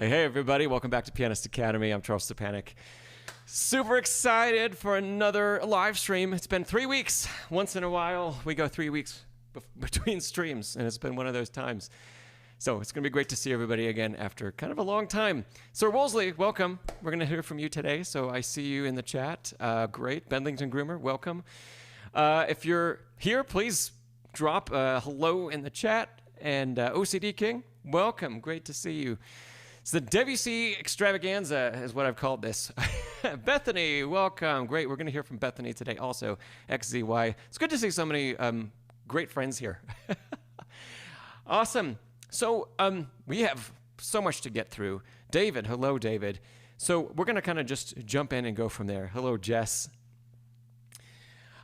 Hey everybody, welcome back to Pianist Academy. I'm Szczepanek. Super excited for another live stream. It's been 3 weeks. Once in a while, we go 3 weeks between streams, and it's been one of those times. So it's going to be great to see everybody again after kind of a long time. Ser Woolsley, welcome. We're going to hear from you today, so I see you in the chat. Great. Bedlington Groomer, welcome. If you're here, please drop a hello in the chat. And OCD King, welcome. Great to see you. It's the Debussy Extravaganza is what I've called this. Bethany, welcome. Great. We're going to hear from Bethany today also. XZY. It's good to see so many great friends here. Awesome. So we have so much to get through. David, hello, David. So we're going to kind of just jump in and go from there. Hello, Jess.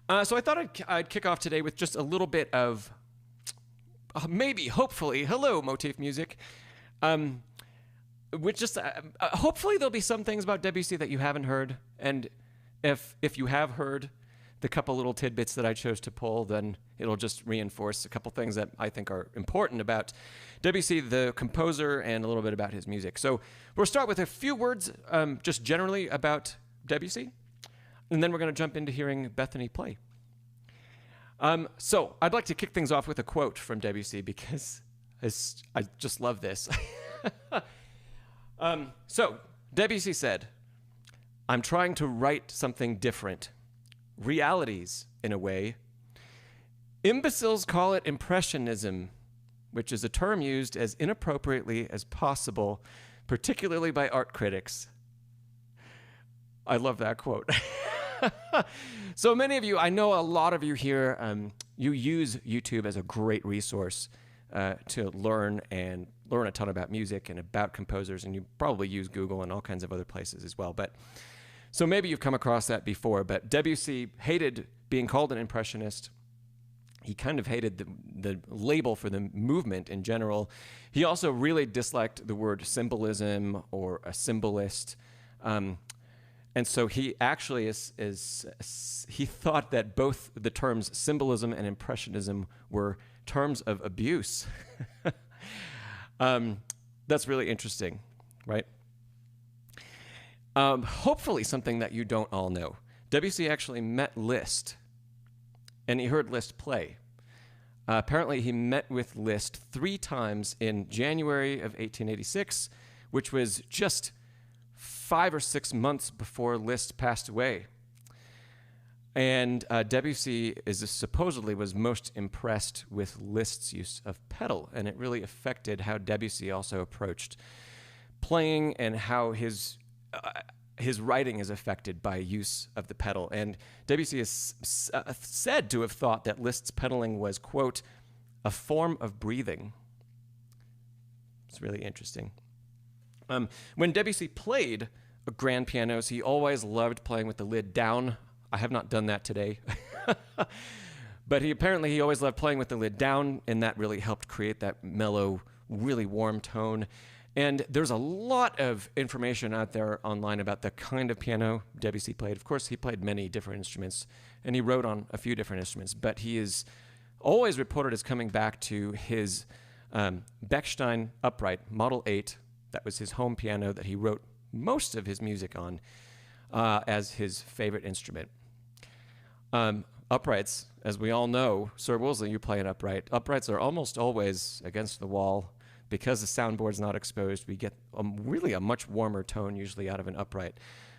So I thought I'd kick off today with just a little bit of maybe, hopefully, hello, motif music. Which just hopefully there'll be some things about Debussy that you haven't heard, and if you have heard the couple little tidbits that I chose to pull, then it'll just reinforce a couple things that I think are important about Debussy, the composer, and a little bit about his music. So we'll start with a few words just generally about Debussy, and then we're going to jump into hearing Bethany play. So I'd like to kick things off with a quote from Debussy because I just love this. So Debussy said, "I'm trying to write something different. Realities, in a way. Imbeciles call it impressionism, which is a term used as inappropriately as possible, particularly by art critics." I love that quote. So many of you, I know a lot of you here, you use YouTube as a great resource to learn a ton about music and about composers, and you probably use Google and all kinds of other places as well. But so maybe you've come across that before, but Debussy hated being called an impressionist. He kind of hated the label for the movement in general. He also really disliked the word symbolism or a symbolist. And so he actually he thought that both the terms symbolism and impressionism were terms of abuse. That's really interesting, right? Hopefully something that you don't all know. Debussy actually met Liszt, and he heard Liszt play. Apparently he met with Liszt 3 times in January of 1886, which was just 5 or 6 months before Liszt passed away. And Debussy supposedly was most impressed with Liszt's use of pedal, and it really affected how Debussy also approached playing and how his writing is affected by use of the pedal. And Debussy is said to have thought that Liszt's pedaling was, quote, a form of breathing. It's really interesting. When Debussy played grand pianos, he always loved playing with the lid down. I have not done that today. But he always loved playing with the lid down, and that really helped create that mellow, really warm tone. And there's a lot of information out there online about the kind of piano Debussy played. Of course, he played many different instruments, and he wrote on a few different instruments, but he is always reported as coming back to his Bechstein upright, Model 8. That was his home piano that he wrote most of his music on as his favorite instrument. Uprights, as we all know, Ser Woolsley, you play an upright. Uprights are almost always against the wall. Because the soundboard's not exposed, we get really a much warmer tone usually out of an upright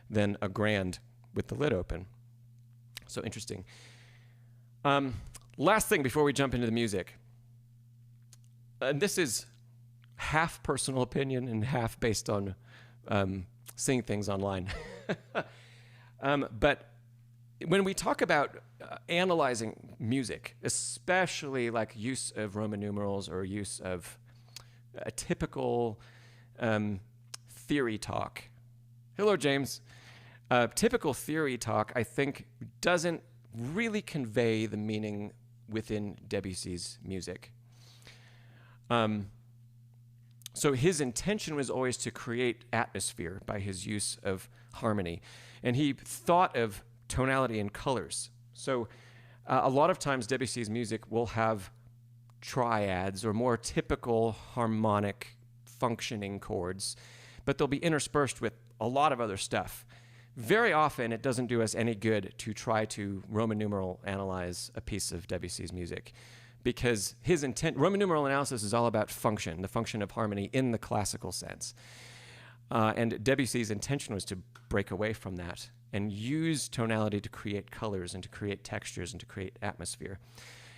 than a grand with the lid open. So interesting. Last thing before we jump into the music. This is half personal opinion and half based on seeing things online. But when we talk about analyzing music, especially like use of Roman numerals or use of a typical theory talk. Hello, James. Typical theory talk, I think, doesn't really convey the meaning within Debussy's music. So his intention was always to create atmosphere by his use of harmony. And he thought of tonality and colors. So a lot of times Debussy's music will have triads or more typical harmonic functioning chords. but they'll be interspersed with a lot of other stuff. Very often, it doesn't do us any good to try to Roman numeral analyze a piece of Debussy's music, because his intent, Roman numeral analysis is all about function, the function of harmony in the classical sense. And Debussy's intention was to break away from that and use tonality to create colors and to create textures and to create atmosphere.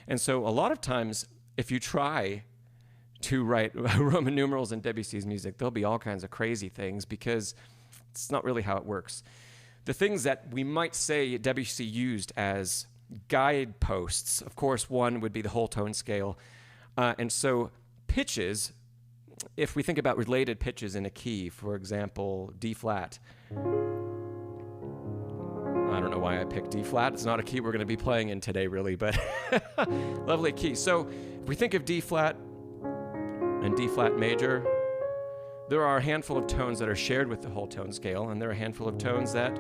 And so a lot of times, if you try to write Roman numerals in Debussy's music, there'll be all kinds of crazy things because it's not really how it works. The things that we might say Debussy used as guideposts, of course, one would be the whole tone scale. And so pitches, if we think about related pitches in a key, for example, D flat. I don't know why I picked D flat. It's not a key we're going to be playing in today, really, but lovely key. So if we think of D flat and D flat major, there are a handful of tones that are shared with the whole tone scale, and there are a handful of tones that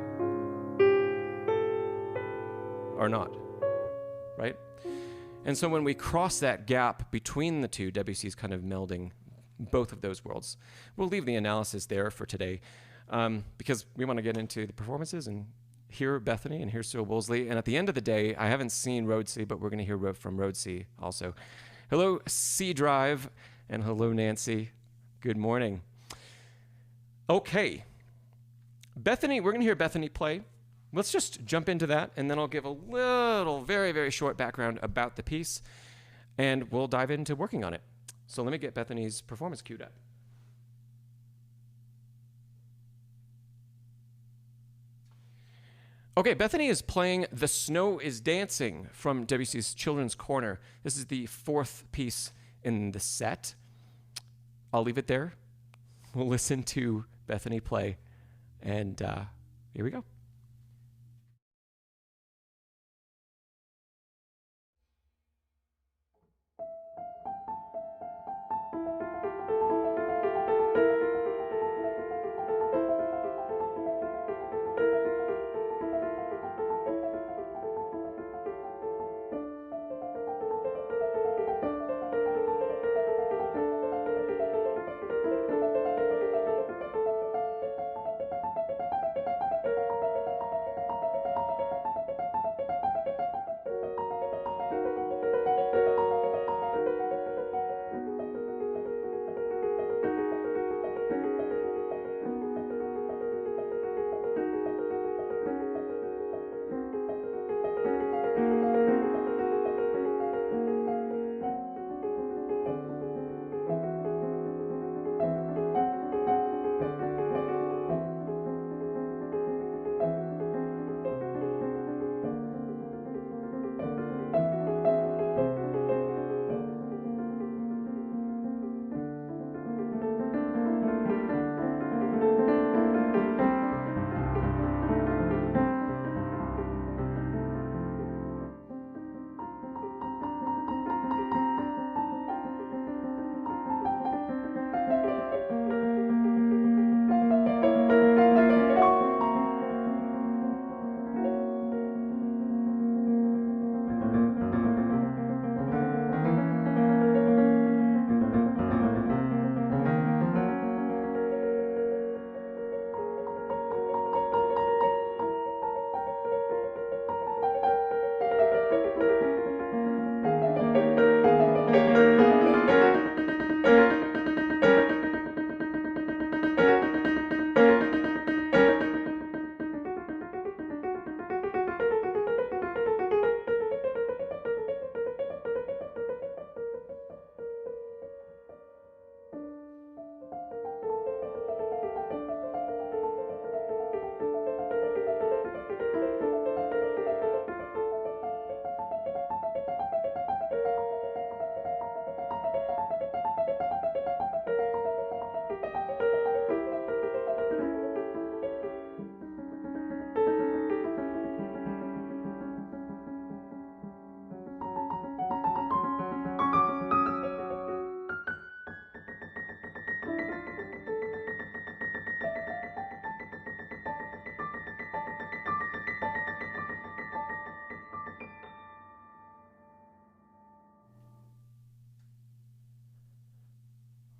are not, right? And so when we cross that gap between the two, Debussy's kind of melding both of those worlds. We'll leave the analysis there for today because we want to get into the performances and hear Bethany and hear Ser Woolsley. And at the end of the day, I haven't seen Rhodsey, but we're going to hear from Rhodsey also. Hello, C Drive, and hello, Nancy. Good morning. Okay. Bethany, we're going to hear Bethany play. Let's just jump into that, and then I'll give a little, very, very short background about the piece, and we'll dive into working on it. So let me get Bethany's performance queued up. Okay, Bethany is playing The Snow is Dancing from Debussy's Children's Corner. This is the fourth piece in the set. I'll leave it there. We'll listen to Bethany play, and here we go.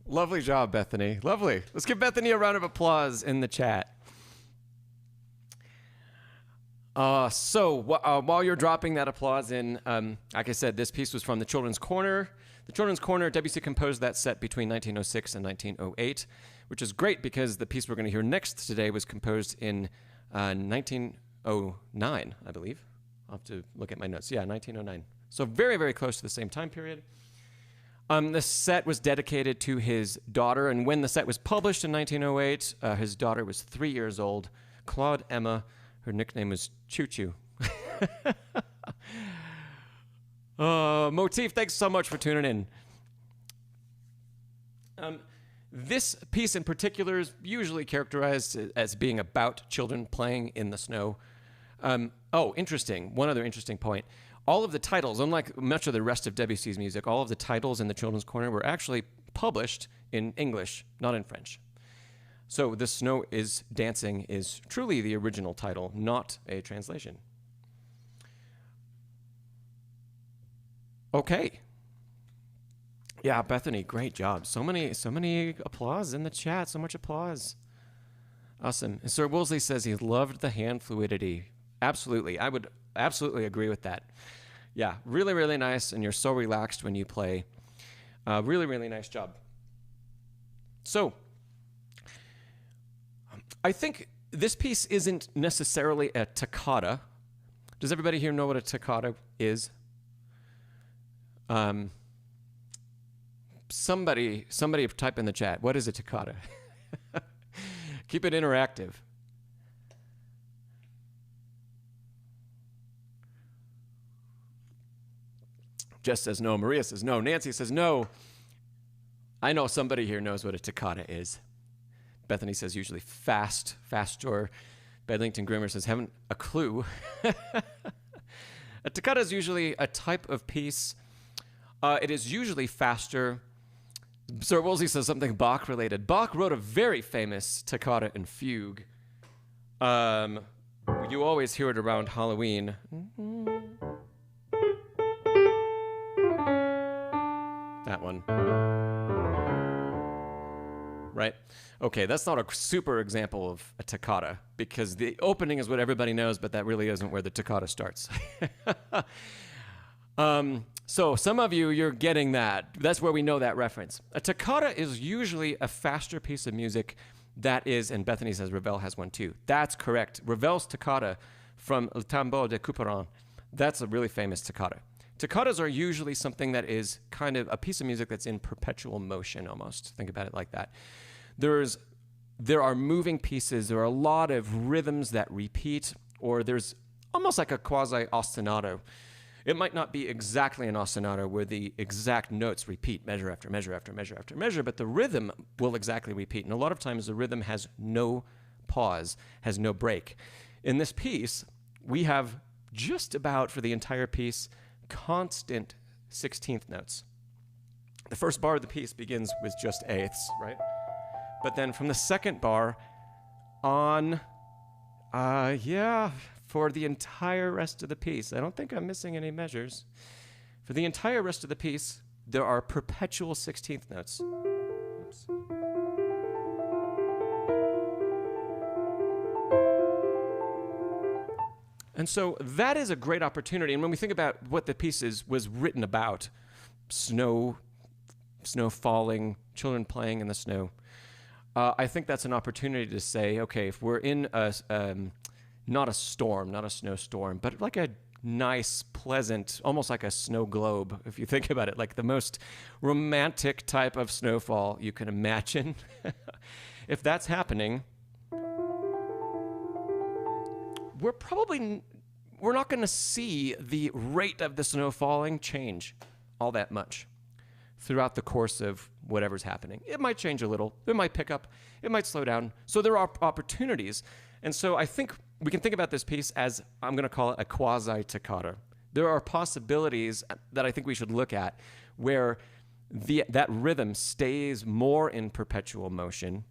Lovely job, Bethany. Lovely. Let's give Bethany a round of applause in the chat. While you're dropping that applause in, like I said, this piece was from the Children's Corner. The Children's Corner, Debussy composed that set between 1906 and 1908, which is great because the piece we're going to hear next today was composed in 1909, I believe. I'll have to look at my notes. Yeah, 1909. So very, very close to the same time period. The set was dedicated to his daughter, and when the set was published in 1908, his daughter was 3 years old, Claude Emma. Her nickname was Choo Choo. Motif, thanks so much for tuning in. This piece in particular is usually characterized as being about children playing in the snow. Interesting. One other interesting point. All of the titles, unlike much of the rest of Debussy's music, all of the titles in the Children's Corner were actually published in English, not in French. So The Snow is Dancing is truly the original title, not a translation. Okay. Yeah, Bethany, great job. So many applause in the chat, so much applause. Awesome. And Ser Woolsley says he loved the hand fluidity. Absolutely. I would absolutely agree with that. Yeah, really, really nice, and you're so relaxed when you play. Really, really nice job. So, I think this piece isn't necessarily a toccata. Does everybody here know what a toccata is? Somebody type in the chat. What is a toccata? Keep it interactive. Jess says no. Maria says no. Nancy says no. I know somebody here knows what a toccata is. Bethany says usually fast, faster. Bedlington Grimmer says haven't a clue. A toccata is usually a type of piece. It is usually faster. Ser Woolsey says something Bach related. Bach wrote a very famous toccata and fugue. You always hear it around Halloween. That one. Right? Okay, that's not a super example of a toccata because the opening is what everybody knows, but that really isn't where the toccata starts. So some of you're getting that. That's where we know that reference. A toccata is usually a faster piece of music that is, and Bethany says Ravel has one too. That's correct. Ravel's toccata from Le Tambour de Couperin, that's a really famous toccata. Toccatas are usually something that is kind of a piece of music that's in perpetual motion almost. Think about it like that. There are moving pieces. There are a lot of rhythms that repeat, or there's almost like a quasi-ostinato. It might not be exactly an ostinato where the exact notes repeat measure after measure after measure after measure, but the rhythm will exactly repeat. And a lot of times the rhythm has no pause, has no break. In this piece, we have just about for the entire piece constant 16th notes. The first bar of the piece begins with just eighths, right? But then from the second bar on, for the entire rest of the piece, I don't think I'm missing any measures. For the entire rest of the piece, there are perpetual 16th notes. Oops. And so that is a great opportunity. And when we think about what the piece was written about, snow falling, children playing in the snow, I think that's an opportunity to say, okay, if we're in not a storm, not a snowstorm, but like a nice, pleasant, almost like a snow globe, if you think about it, like the most romantic type of snowfall you can imagine. If that's happening, we're not going to see the rate of the snow falling change all that much throughout the course of whatever's happening. It might change a little. It might pick up. It might slow down. So there are opportunities. And so I think we can think about this piece as, I'm going to call it a quasi-toccata. There are possibilities that I think we should look at where that rhythm stays more in perpetual motion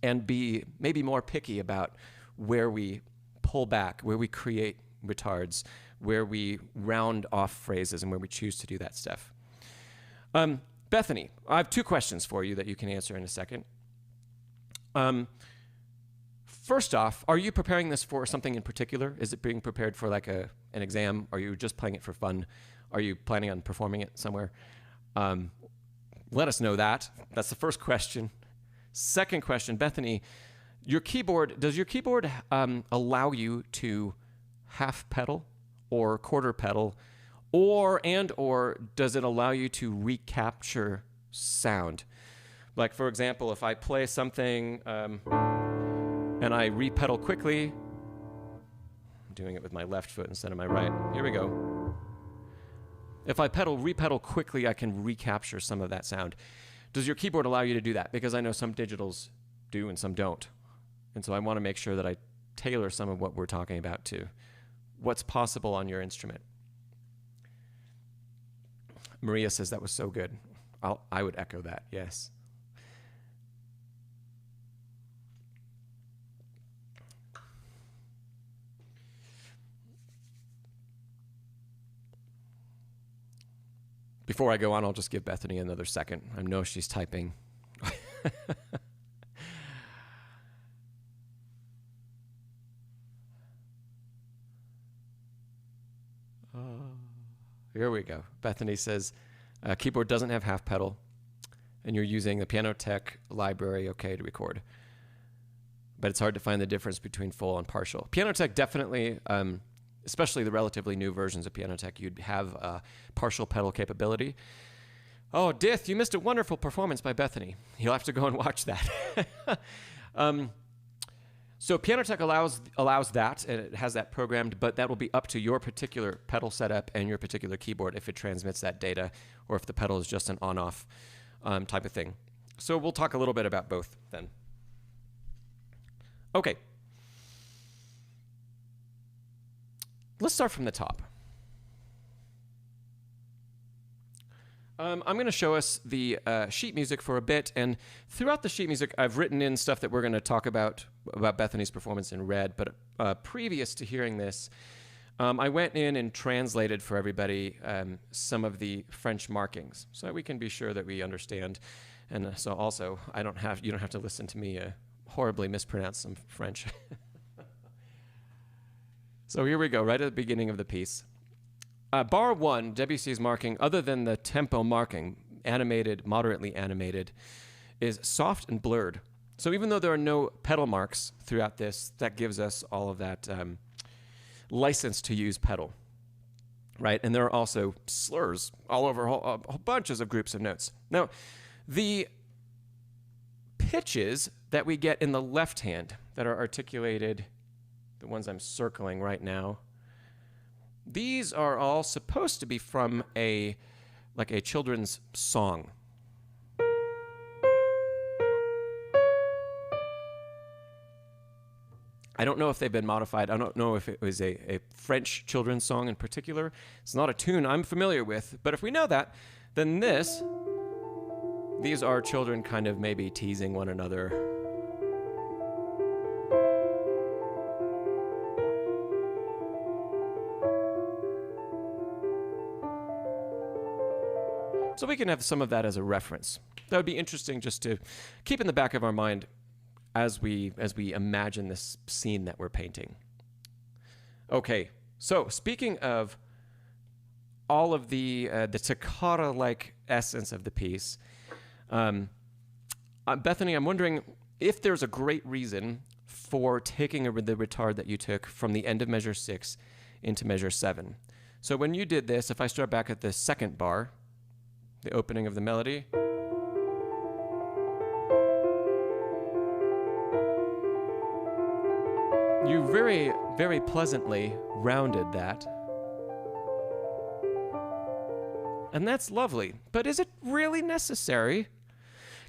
and be maybe more picky about where we pull back, where we create retards, where we round off phrases, and where we choose to do that stuff. Bethany, I have 2 questions for you that you can answer in a second. First off, are you preparing this for something in particular? Is it being prepared for like an exam? Are you just playing it for fun? Are you planning on performing it somewhere? Let us know that. That's the first question. Second question, Bethany, does your keyboard allow you to half pedal or quarter pedal, or does it allow you to recapture sound? Like, for example, if I play something and I re-pedal quickly, I'm doing it with my left foot instead of my right. Here we go. If I re-pedal quickly, I can recapture some of that sound. Does your keyboard allow you to do that? Because I know some digitals do and some don't. And so I want to make sure that I tailor some of what we're talking about to what's possible on your instrument. Maria says that was so good. I would echo that, yes. Before I go on, I'll just give Bethany another second. I know she's typing. Here we go. Bethany says, keyboard doesn't have half pedal, and you're using the Piano Tech library, okay, to record. But it's hard to find the difference between full and partial. Piano Tech definitely, especially the relatively new versions of Piano Tech, you'd have partial pedal capability. Oh, Dith, you missed a wonderful performance by Bethany. You'll have to go and watch that. So Piano Tech allows that, and it has that programmed, but that will be up to your particular pedal setup and your particular keyboard if it transmits that data, or if the pedal is just an on-off type of thing. So we'll talk a little bit about both then. Okay. Let's start from the top. I'm going to show us the sheet music for a bit, and throughout the sheet music, I've written in stuff that we're going to talk about Bethany's performance in red, but previous to hearing this, I went in and translated for everybody some of the French markings, so that we can be sure that we understand, and so also, you don't have to listen to me horribly mispronounce some French. So here we go, right at the beginning of the piece. Bar 1, Debussy's marking, other than the tempo marking, animated, moderately animated, is soft and blurred. So even though there are no pedal marks throughout this, that gives us all of that license to use pedal, right? And there are also slurs all over whole bunches of groups of notes. Now, the pitches that we get in the left hand that are articulated, the ones I'm circling right now, these are all supposed to be from a children's song. I don't know if they've been modified. I don't know if it was a French children's song in particular. It's not a tune I'm familiar with, but if we know that, then these are children kind of maybe teasing one another. So we can have some of that as a reference. That would be interesting just to keep in the back of our mind as we imagine this scene that we're painting. Okay, so speaking of all of the toccata-like essence of the piece, Bethany, I'm wondering if there's a great reason for taking the retard that you took from the end of measure 6 into measure 7. So when you did this, if I start back at the second bar, the opening of the melody, you very, very pleasantly rounded that. And that's lovely. But is it really necessary?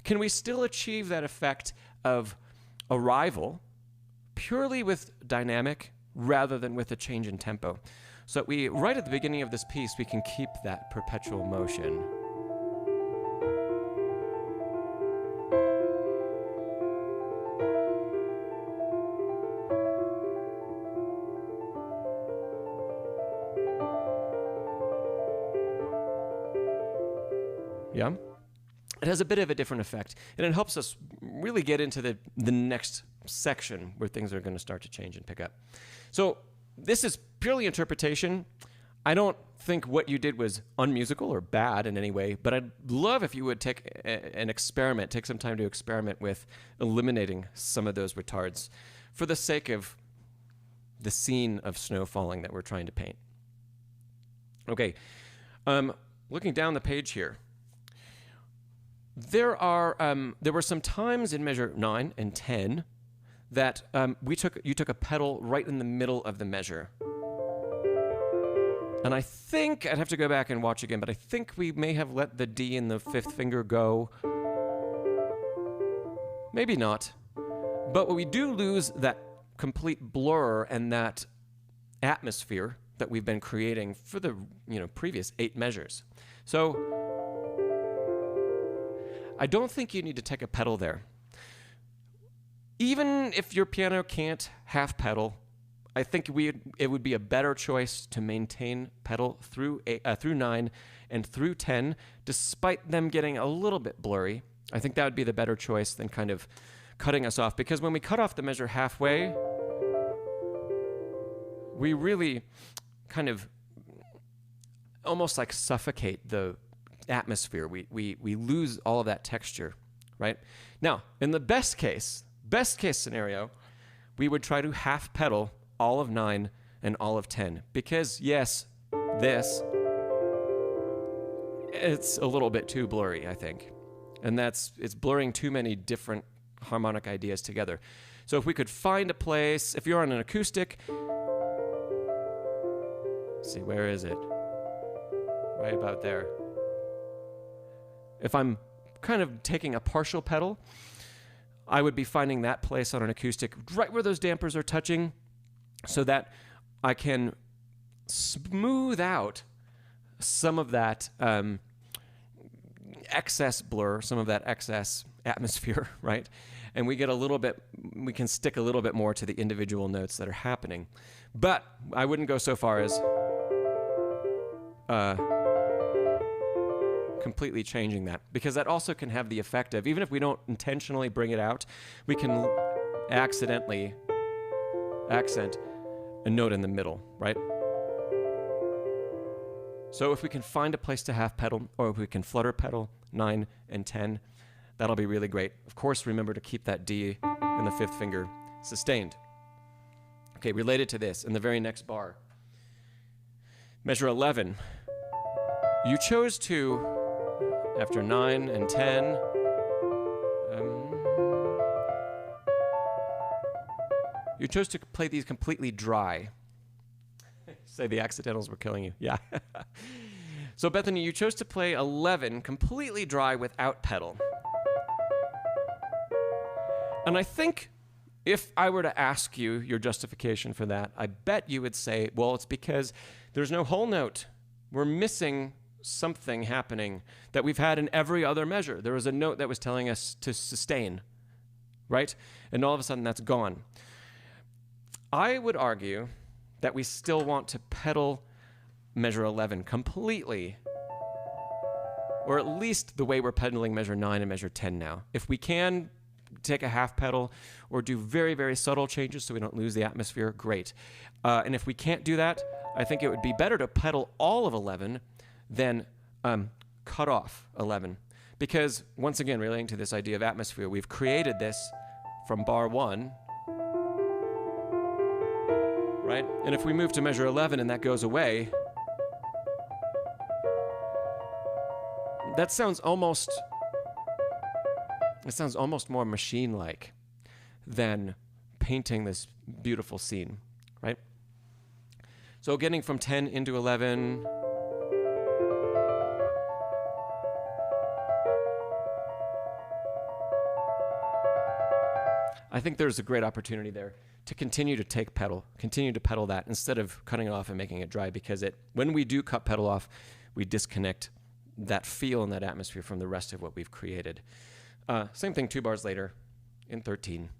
Can we still achieve that effect of arrival purely with dynamic rather than with a change in tempo? So that right at the beginning of this piece, we can keep that perpetual motion. Yeah? it has a bit of a different effect, and it helps us really get into the next section where things are going to start to change and pick up. So this is purely interpretation. I don't think what you did was unmusical or bad in any way, but I'd love if you would take take some time to experiment with eliminating some of those retards for the sake of the scene of snow falling that we're trying to paint. Okay, looking down the page here, there were some times in measure 9 and 10 that you took a pedal right in the middle of the measure. And I think, I'd have to go back and watch again, but I think we may have let the D in the 5th finger go. Maybe not. But we do lose that complete blur and that atmosphere that we've been creating for the previous 8 measures. So I don't think you need to take a pedal there. Even if your piano can't half pedal, I think it would be a better choice to maintain pedal through 9 and through 10, despite them getting a little bit blurry. I think that would be the better choice than kind of cutting us off, because when we cut off the measure halfway, we really kind of almost like suffocate the atmosphere. We lose all of that texture, right? Now, in the best case scenario, we would try to half pedal all of 9 and all of 10, because yes, it's a little bit too blurry, I think. And it's blurring too many different harmonic ideas together. So if we could find a place, if you're on an acoustic, let's see, where is it? Right about there. If I'm kind of taking a partial pedal, I would be finding that place on an acoustic right where those dampers are touching, so that I can smooth out some of that excess blur, some of that excess atmosphere, right? And we can stick a little bit more to the individual notes that are happening. But I wouldn't go so far as completely changing that, because that also can have the effect of, even if we don't intentionally bring it out, we can accidentally accent a note in the middle, right? So if we can find a place to half pedal, or if we can flutter pedal 9 and 10, that'll be really great. Of course, remember to keep that D in the 5th finger sustained. Okay, related to this, in the very next bar, measure 11, you chose to, after 9 and 10, you chose to play these completely dry. Say the accidentals were killing you. Yeah. So Bethany, you chose to play 11 completely dry without pedal. And I think if I were to ask you your justification for that, I bet you would say, well, it's because there's no whole note. We're missing something happening that we've had in every other measure. There was a note that was telling us to sustain, right? And all of a sudden that's gone. I would argue that we still want to pedal measure 11 completely, or at least the way we're pedaling measure 9 and measure 10 now. If we can take a half pedal or do very, very subtle changes so we don't lose the atmosphere, great. And if we can't do that, I think it would be better to pedal all of 11 than cut off 11. Because, once again, relating to this idea of atmosphere, we've created this from bar 1, right? And if we move to measure 11 and that goes away, that sounds almost more machine-like than painting this beautiful scene, right? So getting from 10 into 11, I think there's a great opportunity there to continue to pedal that instead of cutting it off and making it dry, because when we do cut pedal off, we disconnect that feel and that atmosphere from the rest of what we've created. Same thing 2 bars later in 13.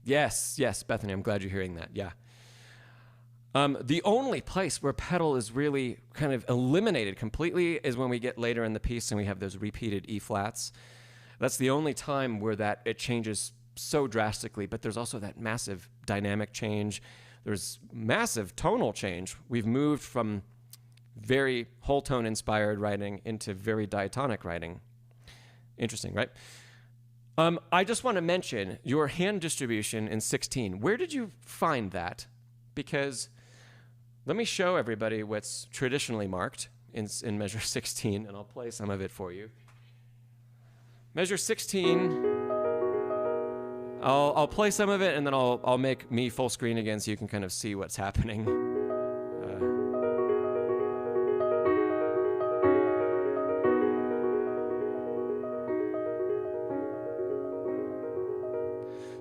Yes, Bethany, I'm glad you're hearing that, yeah. The only place where pedal is really kind of eliminated completely is when we get later in the piece and we have those repeated E flats. That's the only time where it changes so drastically, but there's also that massive dynamic change. There's massive tonal change. We've moved from very whole tone inspired writing into very diatonic writing. Interesting, right? I just want to mention your hand distribution in 16. Where did you find that? Because let me show everybody what's traditionally marked in measure 16, and I'll play some of it for you. Measure 16, I'll play some of it, and then I'll make me full screen again so you can kind of see what's happening.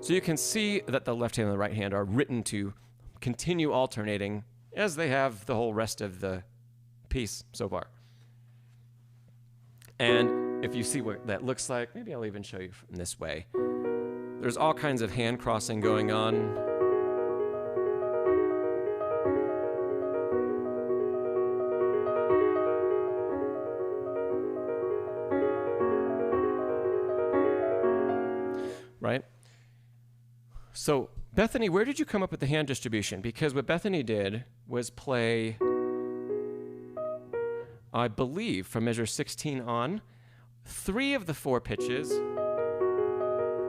So you can see that the left hand and the right hand are written to continue alternating as they have the whole rest of the piece so far. And if you see what that looks like, maybe I'll even show you from this way. There's all kinds of hand crossing going on. Right? So, Bethany, where did you come up with the hand distribution? Because what Bethany did was play, I believe, from measure 16 on, 3 of the 4 pitches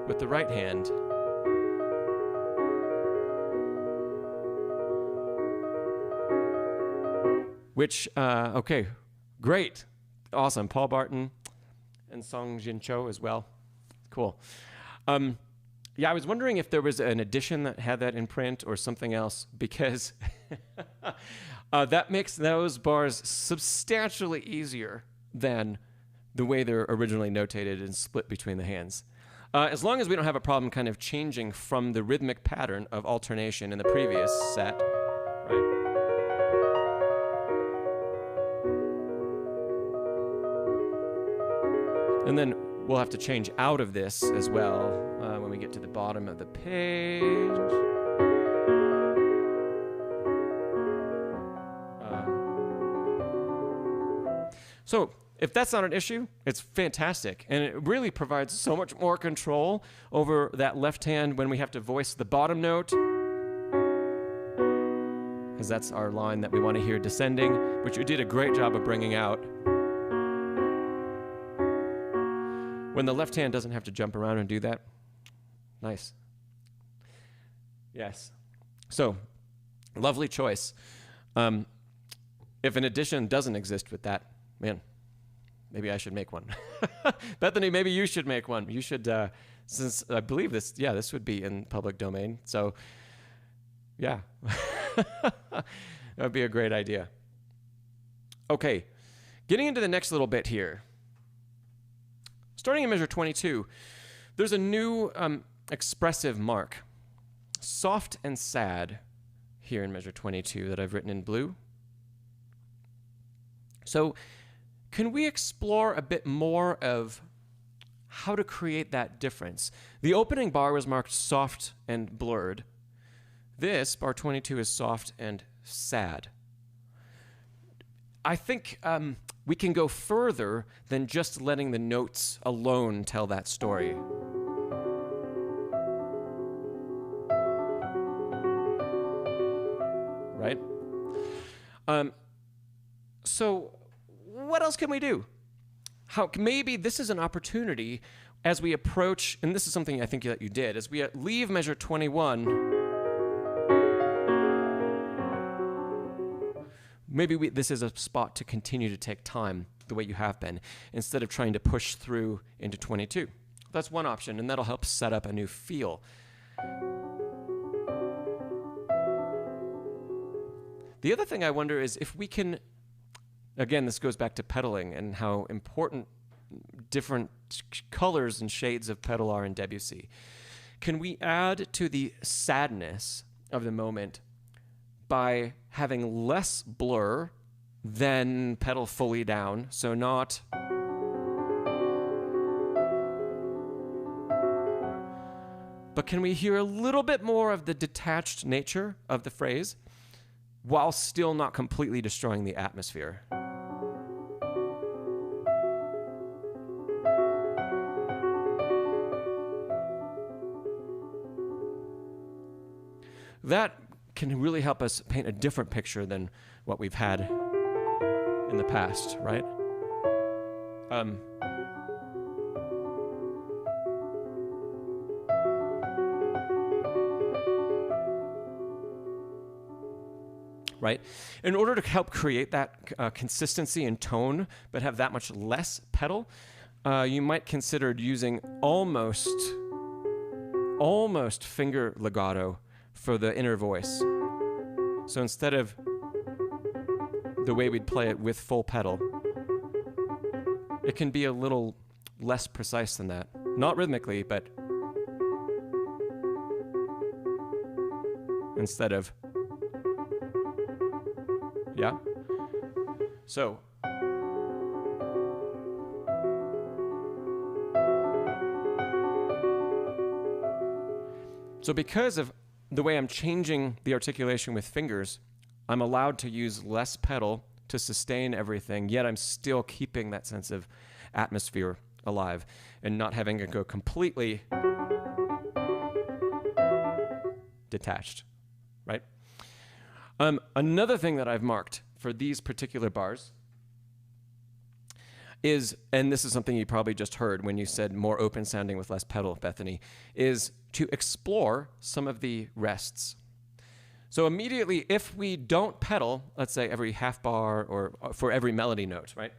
with the right hand. Which, okay, great. Awesome. Paul Barton and Song Jin Cho as well. Cool. Yeah, I was wondering if there was an edition that had that in print or something else, because that makes those bars substantially easier than the way they're originally notated and split between the hands. As long as we don't have a problem kind of changing from the rhythmic pattern of alternation in the previous set, right? And then we'll have to change out of this as well when we get to the bottom of the page. So if that's not an issue, it's fantastic. And it really provides so much more control over that left hand when we have to voice the bottom note, because that's our line that we want to hear descending, which you did a great job of bringing out. When the left hand doesn't have to jump around and do that. Nice. Yes. So, lovely choice. If an edition doesn't exist with that, man, maybe I should make one. Bethany, maybe you should make one. You should, since I believe this, yeah, this would be in public domain. So, yeah, that would be a great idea. Okay, getting into the next little bit here. Starting in measure 22, there's a new expressive mark, soft and sad, here in measure 22 that I've written in blue. So can we explore a bit more of how to create that difference? The opening bar was marked soft and blurred. This, bar 22, is soft and sad. I think we can go further than just letting the notes alone tell that story. Right? So what else can we do? Maybe this is an opportunity as we approach, and this is something I think that you did, as we leave measure 21, maybe this is a spot to continue to take time the way you have been, instead of trying to push through into 22. That's one option, and that'll help set up a new feel. The other thing I wonder is if we can, again, this goes back to pedaling and how important different colors and shades of pedal are in Debussy. Can we add to the sadness of the moment by having less blur than pedal fully down, so not but can we hear a little bit more of the detached nature of the phrase while still not completely destroying the atmosphere. That can really help us paint a different picture than what we've had in the past, right? Right? In order to help create that consistency in tone, but have that much less pedal, you might consider using almost finger legato for the inner voice. So instead of the way we'd play it with full pedal, it can be a little less precise than that. Not rhythmically, but instead of, yeah? So, because of the way I'm changing the articulation with fingers, I'm allowed to use less pedal to sustain everything, yet I'm still keeping that sense of atmosphere alive and not having it go completely detached, right? Another thing that I've marked for these particular bars is, and this is something you probably just heard when you said more open sounding with less pedal, Bethany, is to explore some of the rests. So immediately, if we don't pedal, let's say every half bar or for every melody note, right?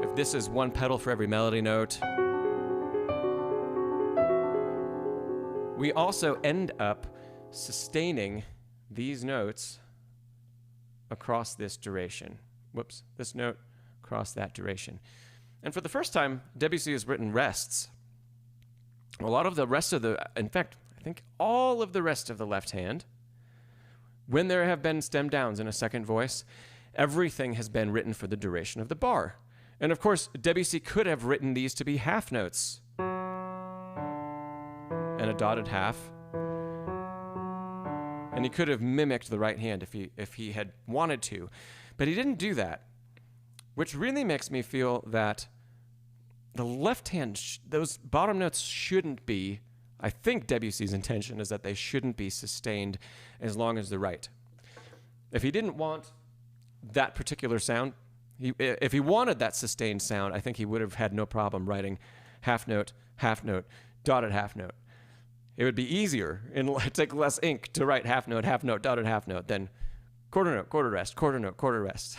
If this is one pedal for every melody note, we also end up sustaining these notes across this duration. Whoops, this note across that duration. And for the first time, Debussy has written rests. A lot of the rest of in fact, I think all of the rest of the left hand, when there have been stem downs in a second voice, everything has been written for the duration of the bar. And of course, Debussy could have written these to be half notes and a dotted half. And he could have mimicked the right hand if he had wanted to. But he didn't do that, which really makes me feel that the left hand, those bottom notes shouldn't be, I think Debussy's intention is that they shouldn't be sustained as long as the right. If he didn't want that particular sound, if he wanted that sustained sound, I think he would have had no problem writing half note, dotted half note. It would be easier and take less ink to write half note, dotted half note than quarter note, quarter rest, quarter note, quarter rest,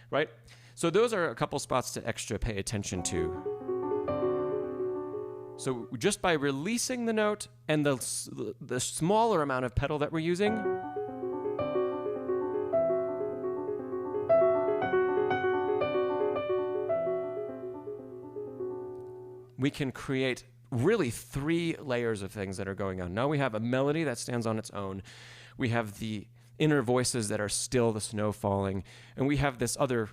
right? So those are a couple spots to extra pay attention to. So just by releasing the note and the smaller amount of pedal that we're using, we can create really 3 layers of things that are going on. Now we have a melody that stands on its own. We have the inner voices that are still the snow falling, and we have this other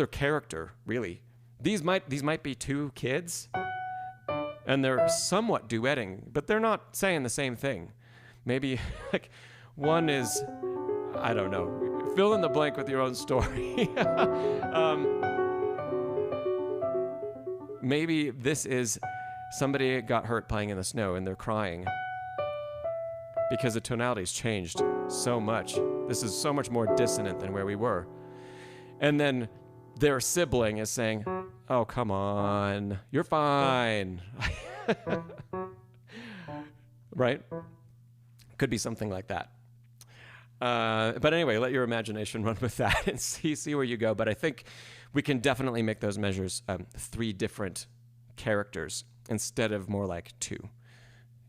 character, really. These might be 2 kids, and they're somewhat duetting, but they're not saying the same thing. Maybe like one is, I don't know, fill in the blank with your own story. Maybe this is somebody got hurt playing in the snow and they're crying because the tonality's changed so much. This is so much more dissonant than where we were. And then their sibling is saying, oh, come on, you're fine. Right? Could be something like that. But anyway, let your imagination run with that and see where you go. But I think we can definitely make those measures 3 different characters instead of more like 2.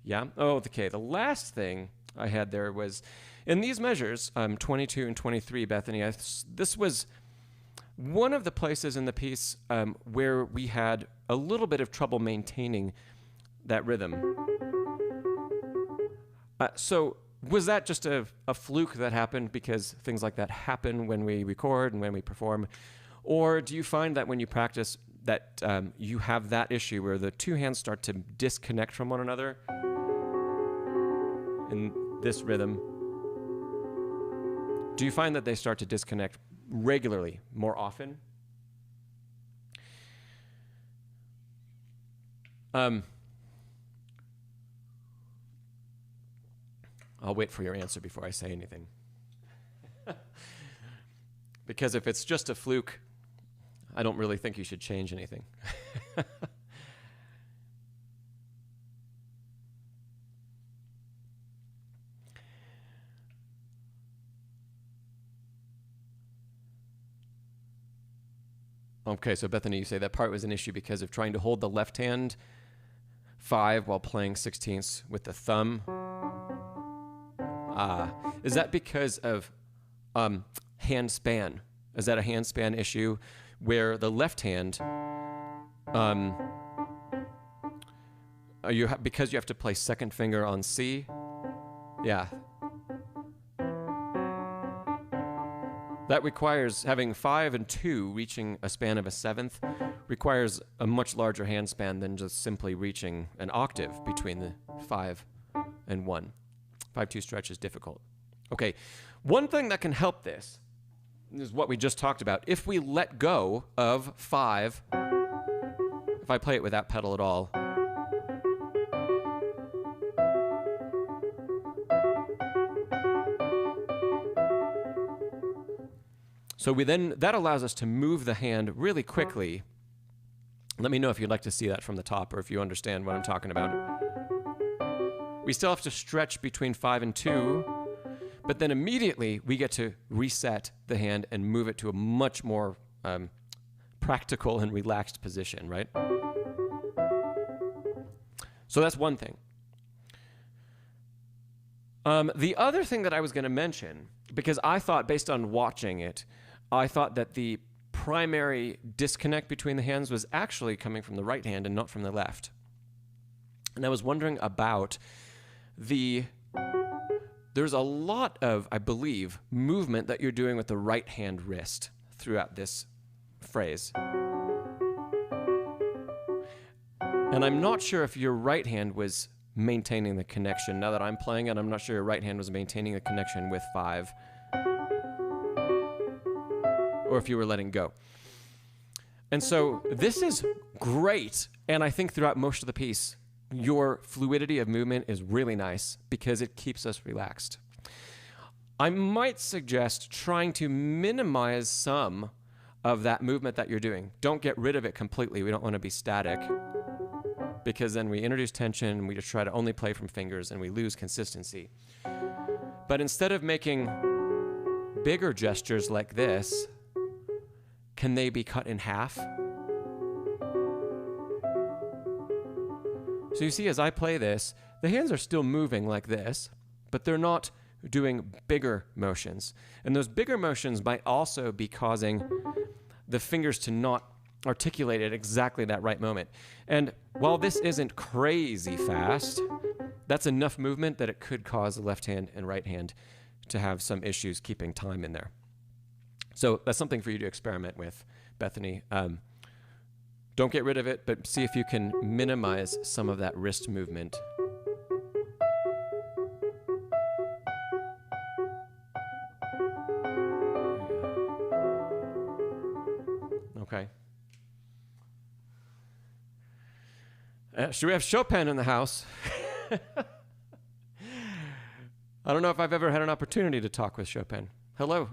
Yeah? Oh, okay. The last thing I had there was, in these measures, 22 and 23, Bethany, this was one of the places in the piece where we had a little bit of trouble maintaining that rhythm. So was that just a fluke that happened because things like that happen when we record and when we perform? Or do you find that when you practice that you have that issue where the 2 hands start to disconnect from one another in this rhythm? Do you find that they start to disconnect regularly, more often? I'll wait for your answer before I say anything. Because if it's just a fluke, I don't really think you should change anything. Okay, so Bethany, you say that part was an issue because of trying to hold the left hand 5 while playing 16ths with the thumb. Is that because of hand span? Is that a hand span issue where the left hand, because you have to play second finger on C? Yeah. That requires having 5 and 2 reaching a span of a 7th requires a much larger hand span than just simply reaching an octave between the 5 and 1. 5-2 stretch is difficult. Okay, one thing that can help this is what we just talked about. If we let go of 5, if I play it without pedal at all, so that allows us to move the hand really quickly. Let me know if you'd like to see that from the top or if you understand what I'm talking about. We still have to stretch between 5 and 2, but then immediately we get to reset the hand and move it to a much more practical and relaxed position, right? So that's one thing. The other thing that I was going to mention, because I thought, based on watching it, I thought that the primary disconnect between the hands was actually coming from the right hand and not from the left. And I was wondering about there's a lot of, I believe, movement that you're doing with the right hand wrist throughout this phrase. And I'm not sure if your right hand was maintaining the connection. Now that I'm playing it, I'm not sure your right hand was maintaining the connection with 5. Or if you were letting go. And so this is great, and I think throughout most of the piece, your fluidity of movement is really nice because it keeps us relaxed. I might suggest trying to minimize some of that movement that you're doing. Don't get rid of it completely. We don't want to be static because then we introduce tension and we just try to only play from fingers and we lose consistency. But instead of making bigger gestures like this, can they be cut in half? So you see, as I play this, the hands are still moving like this, but they're not doing bigger motions. And those bigger motions might also be causing the fingers to not articulate at exactly that right moment. And while this isn't crazy fast, that's enough movement that it could cause the left hand and right hand to have some issues keeping time in there. So that's something for you to experiment with, Bethany. Don't get rid of it, but see if you can minimize some of that wrist movement. Okay. Should we have Chopin in the house? I don't know if I've ever had an opportunity to talk with Chopin. Hello.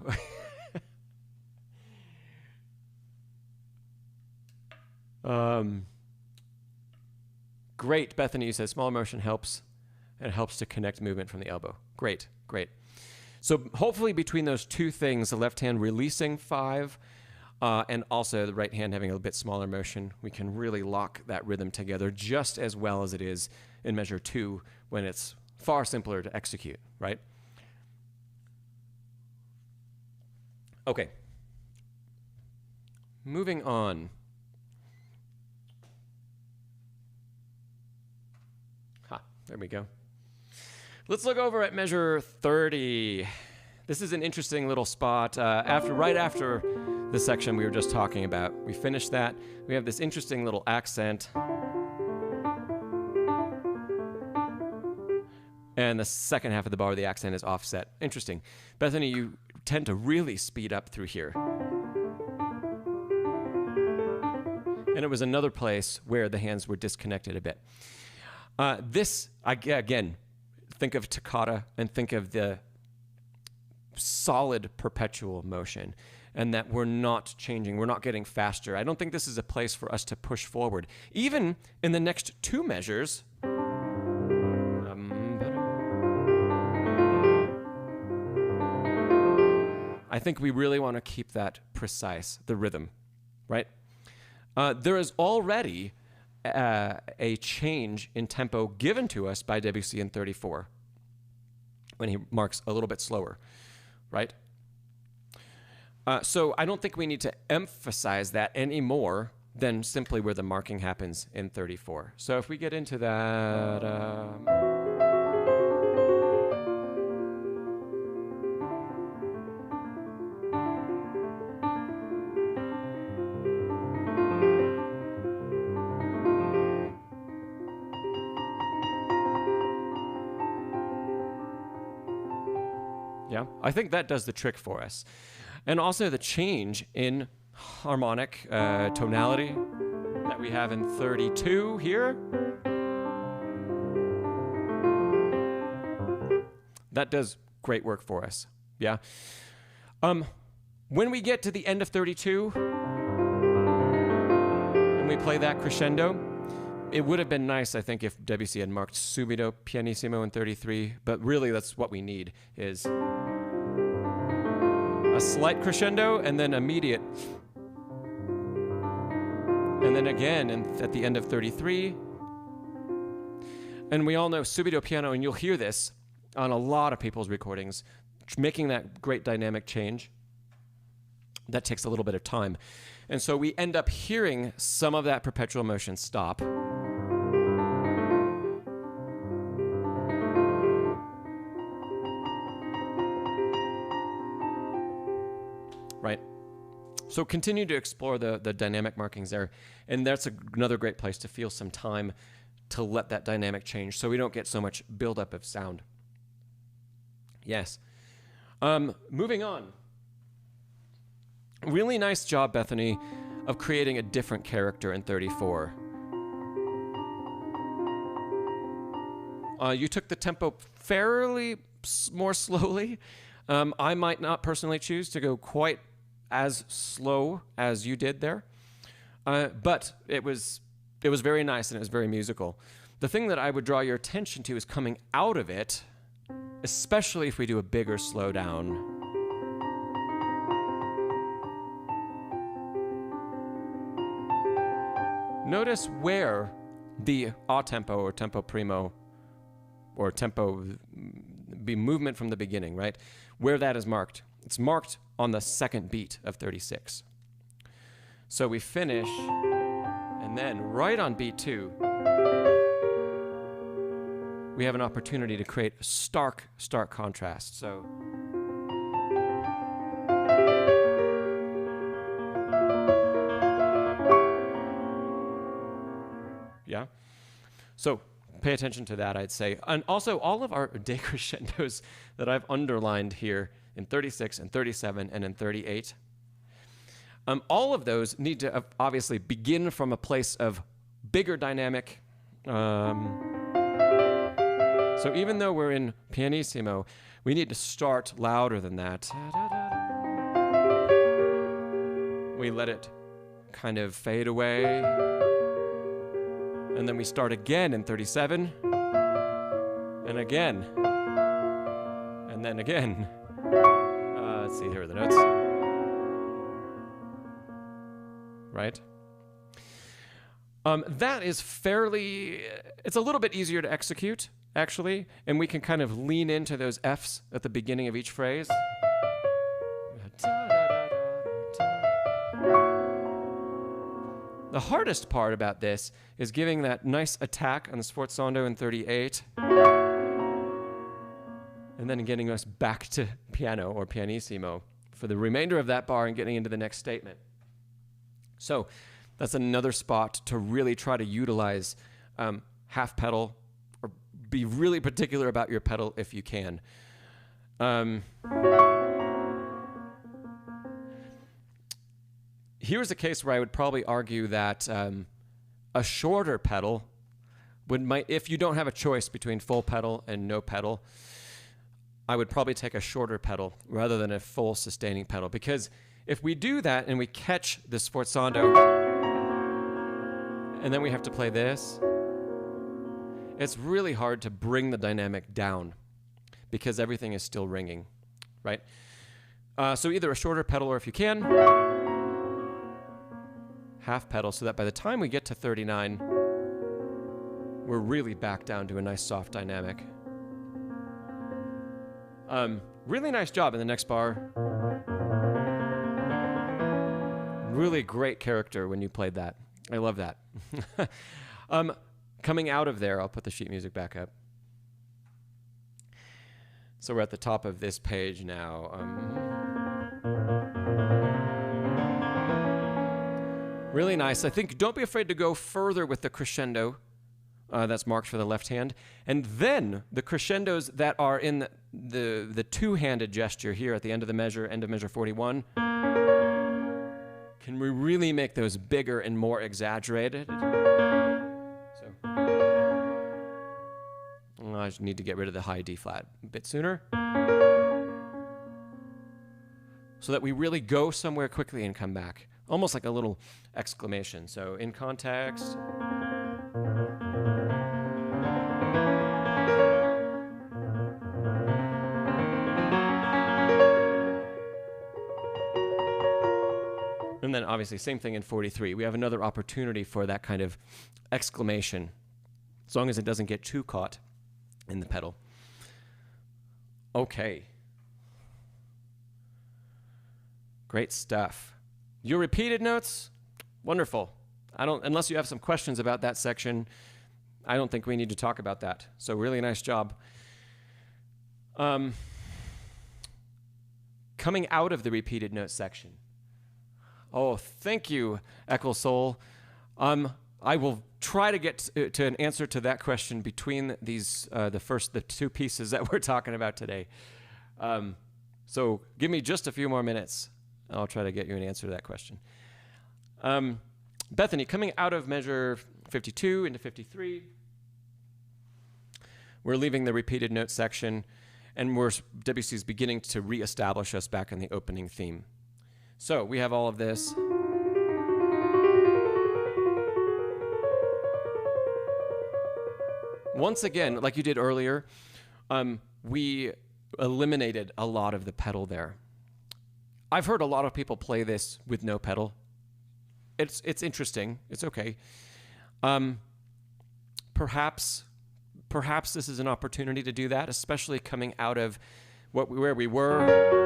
Great, Bethany says small motion helps, and it helps to connect movement from the elbow. Great, great. So hopefully between those two things, the left hand releasing 5 and also the right hand having a bit smaller motion, we can really lock that rhythm together just as well as it is in measure 2 when it's far simpler to execute, right? Okay. Moving on. There we go. Let's look over at measure 30. This is an interesting little spot. Right after the section we were just talking about, we finished that. We have this interesting little accent. And the second half of the bar, the accent is offset. Interesting. Bethany, you tend to really speed up through here. And it was another place where the hands were disconnected a bit. Again, think of toccata and think of the solid perpetual motion, and that we're not changing, we're not getting faster. I don't think this is a place for us to push forward. Even in the next two measures, I think we really want to keep that precise, the rhythm, right? There is already a change in tempo given to us by Debussy in 34, when he marks a little bit slower, right? So I don't think we need to emphasize that any more than simply where the marking happens in 34. So if we get into that... yeah, I think that does the trick for us. And also the change in harmonic tonality that we have in 32 here. That does great work for us, yeah? When we get to the end of 32, and we play that crescendo, it would have been nice, I think, if Debussy had marked subito pianissimo in 33, but really that's what we need, is a slight crescendo and then immediate. And then again at the end of 33. And we all know subito piano, and you'll hear this on a lot of people's recordings, making that great dynamic change. That takes a little bit of time. And so we end up hearing some of that perpetual motion stop. Right? So continue to explore the dynamic markings there. And that's another great place to feel some time to let that dynamic change so we don't get so much buildup of sound. Yes. Moving on. Really nice job, Bethany, of creating a different character in 34. You took the tempo fairly more slowly. I might not personally choose to go quite as slow as you did there, but it was very nice and it was very musical. The thing that I would draw your attention to is coming out of it, especially if we do a bigger slowdown. Notice where the a tempo or tempo primo or tempo be movement from the beginning, right? Where that is marked. It's marked on the second beat of 36. So we finish, and then right on beat 2, we have an opportunity to create a stark contrast. So yeah. So pay attention to that, I'd say. And also all of our decrescendos that I've underlined here in 36 and 37 and in 38, all of those need to obviously begin from a place of bigger dynamic. So even though we're in pianissimo, we need to start louder than that. We let it kind of fade away. And then we start again in 37. And again. And then again. Let's see, here are the notes. Right? That is fairly, it's a little bit easier to execute, actually, and we can kind of lean into those Fs at the beginning of each phrase. The hardest part about this is giving that nice attack on the sforzando in 38, and then getting us back to piano or pianissimo for the remainder of that bar and getting into the next statement. So that's another spot to really try to utilize half pedal, or be really particular about your pedal if you can. here's a case where I would probably argue that a shorter pedal if you don't have a choice between full pedal and no pedal, I would probably take a shorter pedal rather than a full sustaining pedal. Because if we do that and we catch the sforzando, and then we have to play this, it's really hard to bring the dynamic down because everything is still ringing, right? So either a shorter pedal, or if you can, half pedal, so that by the time we get to 39, we're really back down to a nice soft dynamic. Really nice job in the next bar. Really great character when you played that. I love that. Coming out of there, I'll put the sheet music back up. So we're at the top of this page now. Really nice. I think don't be afraid to go further with the crescendo. That's marked for the left hand. And then the crescendos that are in the two-handed gesture here at the end of the measure, end of measure 41, can we really make those bigger and more exaggerated? So I just need to get rid of the high D flat a bit sooner, so that we really go somewhere quickly and come back. Almost like a little exclamation. So in context. And then obviously same thing in 43. We have another opportunity for that kind of exclamation, as long as it doesn't get too caught in the pedal. Okay. Great stuff. Your repeated notes, wonderful. Unless you have some questions about that section, I don't think we need to talk about that. So really nice job. Coming out of the repeated note section. Oh, thank you, Echo Soul. I will try to get to an answer to that question between these the two pieces that we're talking about today. So give me just a few more minutes. I'll try to get you an answer to that question. Bethany, coming out of measure 52 into 53, we're leaving the repeated note section, and Debussy's beginning to reestablish us back in the opening theme. So we have all of this. Once again, like you did earlier, we eliminated a lot of the pedal there. I've heard a lot of people play this with no pedal. It's interesting. It's okay. Perhaps this is an opportunity to do that, especially coming out of where we were.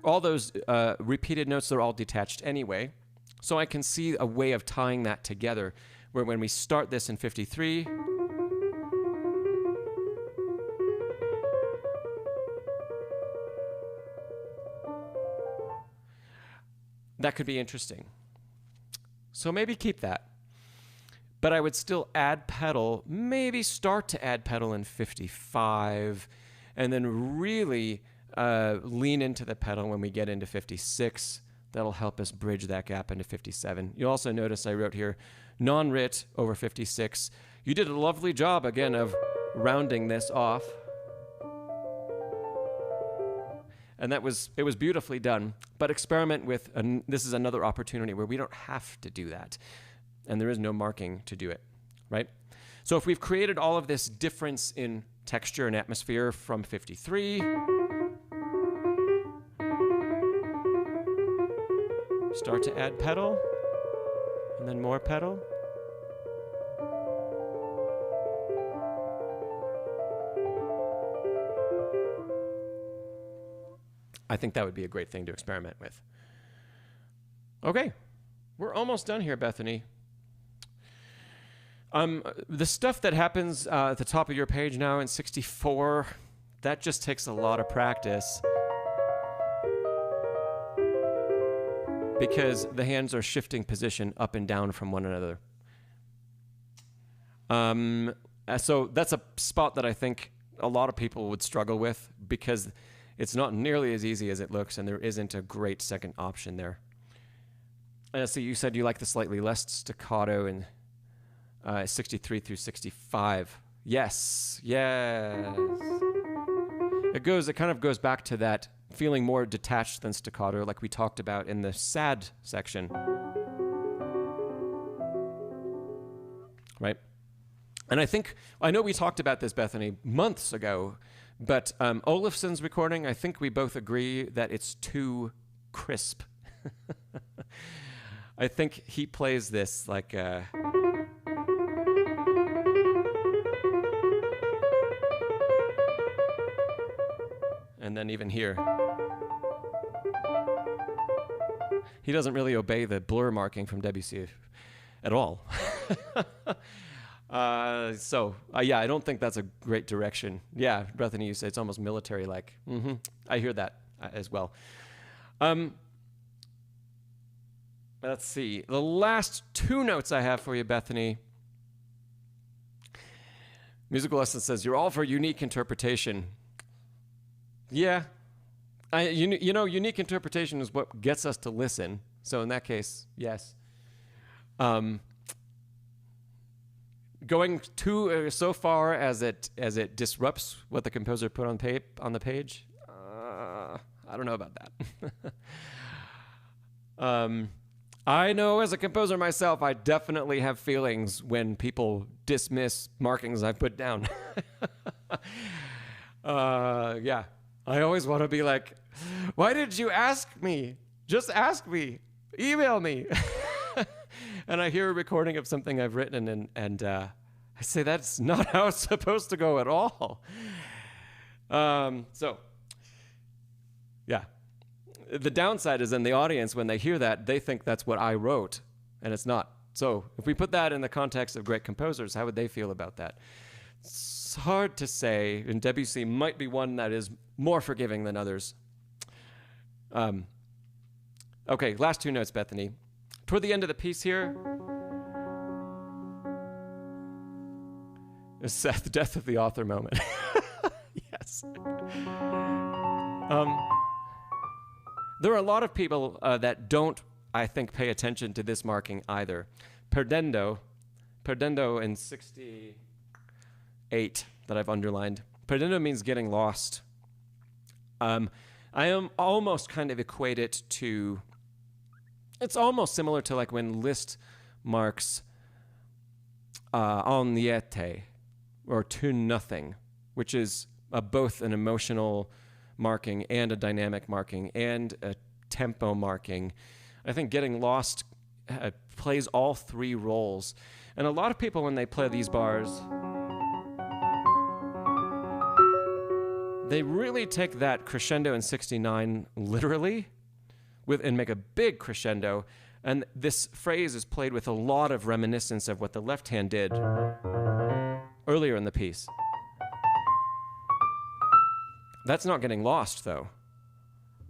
All those repeated notes, they're all detached anyway. So I can see a way of tying that together, where when we start this in 53, that could be interesting. So maybe keep that. But I would still add pedal, maybe start to add pedal in 55, and then really lean into the pedal when we get into 56. That'll help us bridge that gap into 57. You'll also notice I wrote here non-writ over 56. You did a lovely job, again, of rounding this off. And it was beautifully done. But experiment with, this is another opportunity where we don't have to do that. And there is no marking to do it, right? So if we've created all of this difference in texture and atmosphere from 53, start to add pedal, and then more pedal. I think that would be a great thing to experiment with. Okay, we're almost done here, Bethany. The stuff that happens at the top of your page now in 64, that just takes a lot of practice, because the hands are shifting position up and down from one another. So that's a spot that I think a lot of people would struggle with, because It's not nearly as easy as it looks, and there isn't a great second option there. So you said you like the slightly less staccato in 63 through 65. Yes, yes. It kind of goes back to that feeling more detached than staccato, like we talked about in the sad section. Right? And I know we talked about this, Bethany, months ago, but Olafson's recording, I think we both agree that it's too crisp. I think he plays this like and then even here. He doesn't really obey the blur marking from Debussy at all. Yeah, I don't think that's a great direction. Yeah, Bethany, you say it's almost military-like. I hear that as well. Let's see. The last two notes I have for you, Bethany. Musical Lesson says, you're all for unique interpretation. Yeah. Unique interpretation is what gets us to listen. So in that case, yes. Going too so far as it disrupts what the composer put on the page, I don't know about that. I know as a composer myself, I definitely have feelings when people dismiss markings I put down. Yeah, I always want to be like, why did you ask me? Just ask me. Email me. And I hear a recording of something I've written, and I say, that's not how it's supposed to go at all. So, yeah. The downside is in the audience, when they hear that, they think that's what I wrote, and it's not. So if we put that in the context of great composers, how would they feel about that? It's hard to say, and Debussy might be one that is more forgiving than others. Okay, last two notes, Bethany. Toward the end of the piece here, it's the death of the author moment. Yes. There are a lot of people that don't, I think, pay attention to this marking either. Perdendo in 68 that I've underlined. Perdendo means getting lost. I am almost kind of equate it to, it's almost similar to like when Liszt marks al niente, or to nothing, which is both an emotional marking and a dynamic marking and a tempo marking. I think getting lost plays all three roles. And a lot of people, when they play these bars, they really take that crescendo in 69 literally and make a big crescendo. And this phrase is played with a lot of reminiscence of what the left hand did earlier in the piece. That's not getting lost, though.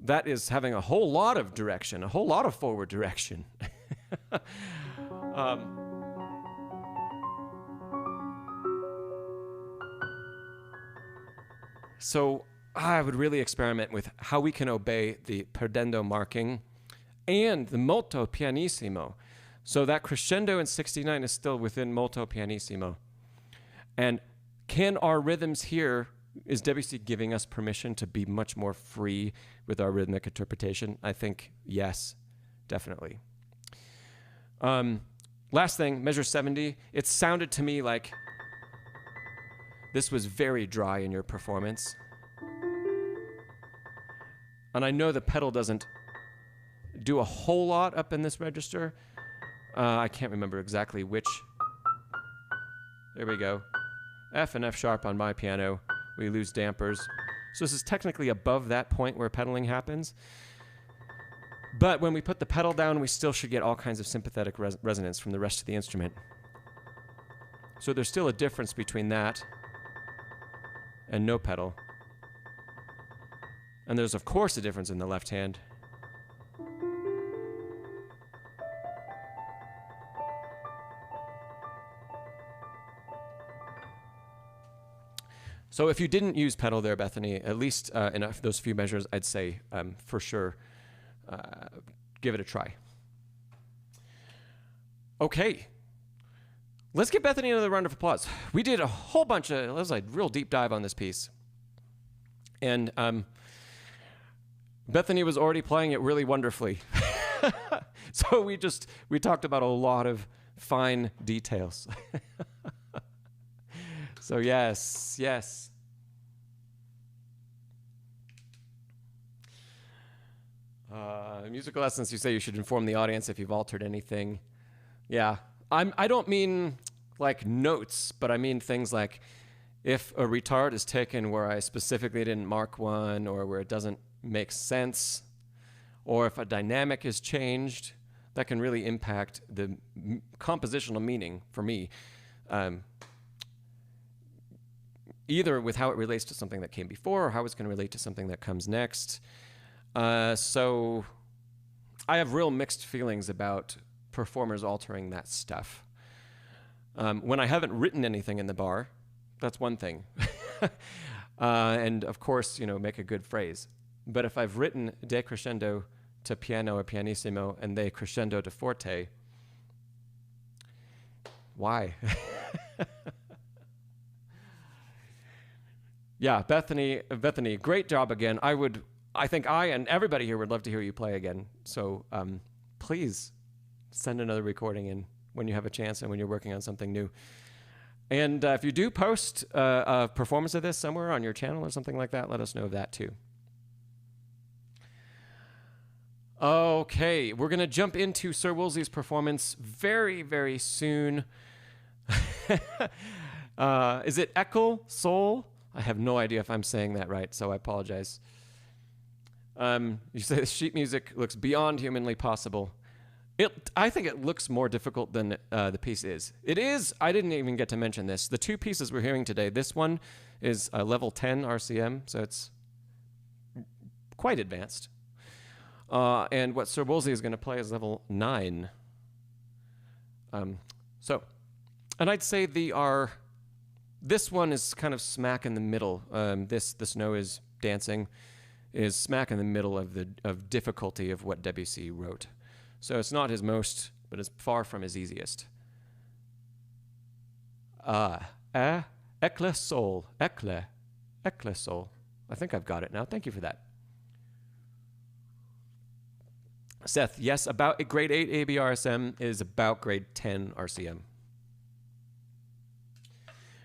That is having a whole lot of direction, a whole lot of forward direction. So I would really experiment with how we can obey the perdendo marking and the molto pianissimo. So that crescendo in 69 is still within molto pianissimo. And can our rhythms here, is Debussy giving us permission to be much more free with our rhythmic interpretation? I think yes, definitely. Last thing, measure 70. It sounded to me like this was very dry in your performance. And I know the pedal doesn't do a whole lot up in this register. I can't remember exactly which. There we go. F and F sharp on my piano. We lose dampers. So this is technically above that point where pedaling happens. But when we put the pedal down, we still should get all kinds of sympathetic resonance from the rest of the instrument. So there's still a difference between that and no pedal. And there's, of course, a difference in the left hand. So if you didn't use pedal there, Bethany, at least in those few measures, I'd say for sure give it a try. Okay. Let's give Bethany another round of applause. We did a whole bunch of, it was a real deep dive on this piece. And Bethany was already playing it really wonderfully. So we talked about a lot of fine details. So yes. Musical lessons, you say you should inform the audience if you've altered anything. Yeah, I don't mean like notes, but I mean things like if a retard is taken where I specifically didn't mark one, or where it doesn't make sense, or if a dynamic is changed, that can really impact the compositional meaning for me, either with how it relates to something that came before or how it's going to relate to something that comes next. So I have real mixed feelings about performers altering that stuff. When I haven't written anything in the bar, that's one thing. And of course, make a good phrase. But if I've written decrescendo to piano or pianissimo and de crescendo to forte, why? Yeah, Bethany, great job again. I think I and everybody here would love to hear you play again. So please send another recording in when you have a chance and when you're working on something new. And if you do post a performance of this somewhere on your channel or something like that, let us know of that too. Okay, we're going to jump into Ser Woolsley's performance very, very soon. Is it Ekel Sol? I have no idea if I'm saying that right, so I apologize. You say the sheet music looks beyond humanly possible. I think it looks more difficult than the piece is. It is, I didn't even get to mention this. The two pieces we're hearing today, this one is level 10 RCM, so it's quite advanced. And what Ser Woolsley is going to play is level 9. And I'd say this one is kind of smack in the middle. The Snow is Dancing is smack in the middle of difficulty of what Debussy wrote. So it's not his most, but it's far from his easiest. Ekle Sol. Ekle Sol. I think I've got it now. Thank you for that. Seth, yes, about grade 8 ABRSM is about grade 10 RCM.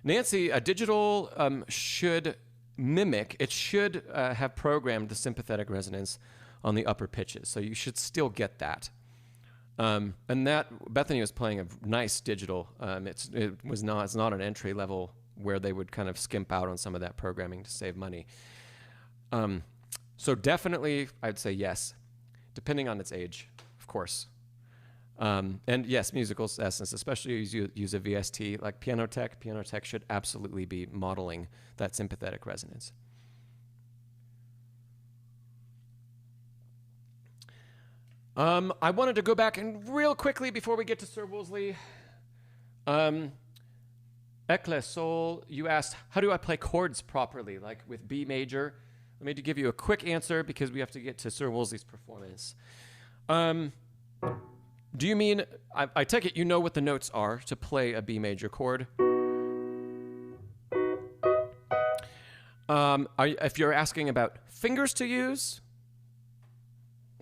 Nancy, a digital should mimic, it should have programmed the sympathetic resonance on the upper pitches, so you should still get that. And that, Bethany was playing a nice digital. It's not an entry level where they would kind of skimp out on some of that programming to save money. So definitely, I'd say yes, depending on its age, of course. And yes, musical essence, especially as you use a VST like Piano Tech should absolutely be modeling that sympathetic resonance. I wanted to go back and real quickly before we get to Ser Woolsley. Ekle Sol, you asked, how do I play chords properly, like with B major? Let me give you a quick answer because we have to get to Ser Woolsley's performance. Do you mean, I take it you know what the notes are to play a B major chord? If you're asking about fingers to use,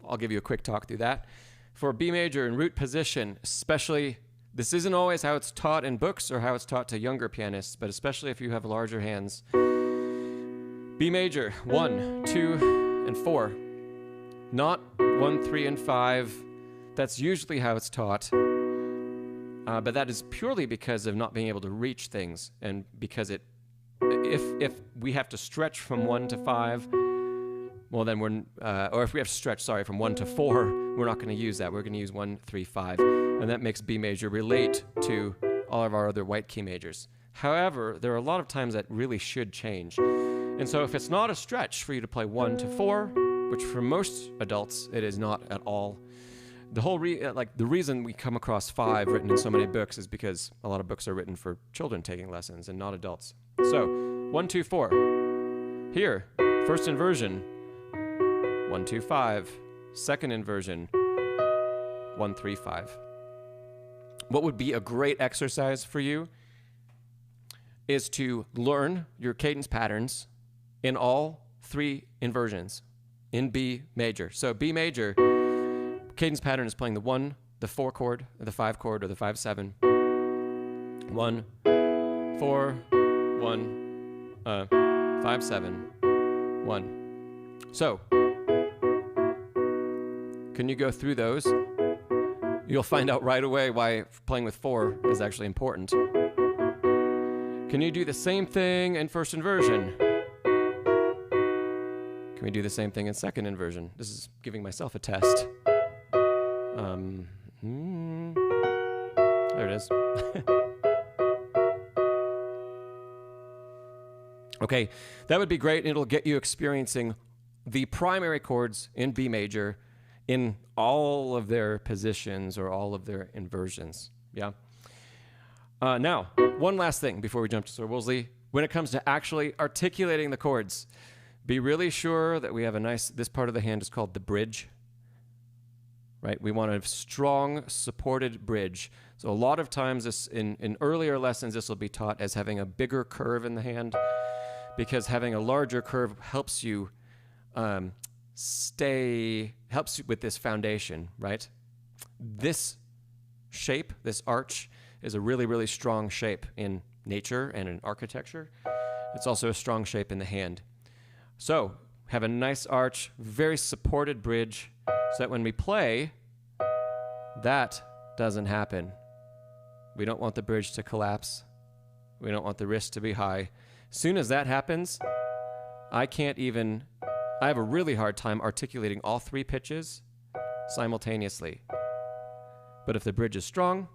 I'll give you a quick talk through that. For B major in root position, especially, this isn't always how it's taught in books or how it's taught to younger pianists, but especially if you have larger hands. B major, 1, 2, and 4. Not 1, 3, and 5. That's usually how it's taught. But that is purely because of not being able to reach things, and because if we have to stretch from 1 to 5, well then or if we have to stretch, from 1 to 4, we're not going to use that. We're going to use 1, 3, 5, and that makes B major relate to all of our other white key majors. However, there are a lot of times that really should change. And so if it's not a stretch for you to play 1 to 4, which for most adults it is not at all, the whole the reason we come across 5 written in so many books is because a lot of books are written for children taking lessons and not adults. So 1, 2, 4. Here, first inversion, 1, 2, 5. Second inversion, 1, 3, 5. What would be a great exercise for you is to learn your cadence patterns in all 3 inversions in B major. So B major, cadence pattern is playing the 1, the 4 chord, or the 5 chord, or the 5, 7. 1, 4, 1, 5, 7, 1. So, can you go through those? You'll find out right away why playing with 4 is actually important. Can you do the same thing in first inversion? Can we do the same thing in second inversion? This is giving myself a test. There it is. Okay, that would be great, and it'll get you experiencing the primary chords in B major in all of their positions or all of their inversions. Yeah. Now, one last thing before we jump to Ser Woolsley. When it comes to actually articulating the chords, be really sure that we have a nice, this part of the hand is called the bridge, right? We want a strong, supported bridge. So a lot of times this, in earlier lessons, this will be taught as having a bigger curve in the hand, because having a larger curve helps you helps you with this foundation, right? This shape, this arch, is a really, really strong shape in nature and in architecture. It's also a strong shape in the hand. So have a nice arch, very supported bridge, so that when we play, that doesn't happen. We don't want the bridge to collapse. We don't want the wrist to be high. As soon as that happens, I have a really hard time articulating all 3 pitches simultaneously. But if the bridge is strong,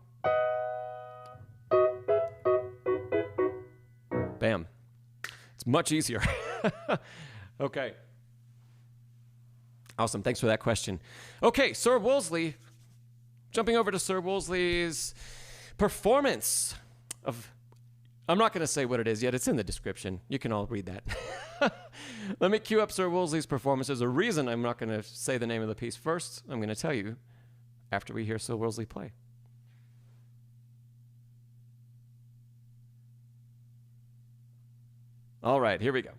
bam. It's much easier. Okay. Awesome. Thanks for that question. Okay, Ser Woolsley. Jumping over to Ser Woolsley's performance of... I'm not going to say what it is yet. It's in the description. You can all read that. Let me cue up Ser Woolsley's performance. There's a reason I'm not going to say the name of the piece first. I'm going to tell you after we hear Ser Woolsley play. All right, here we go.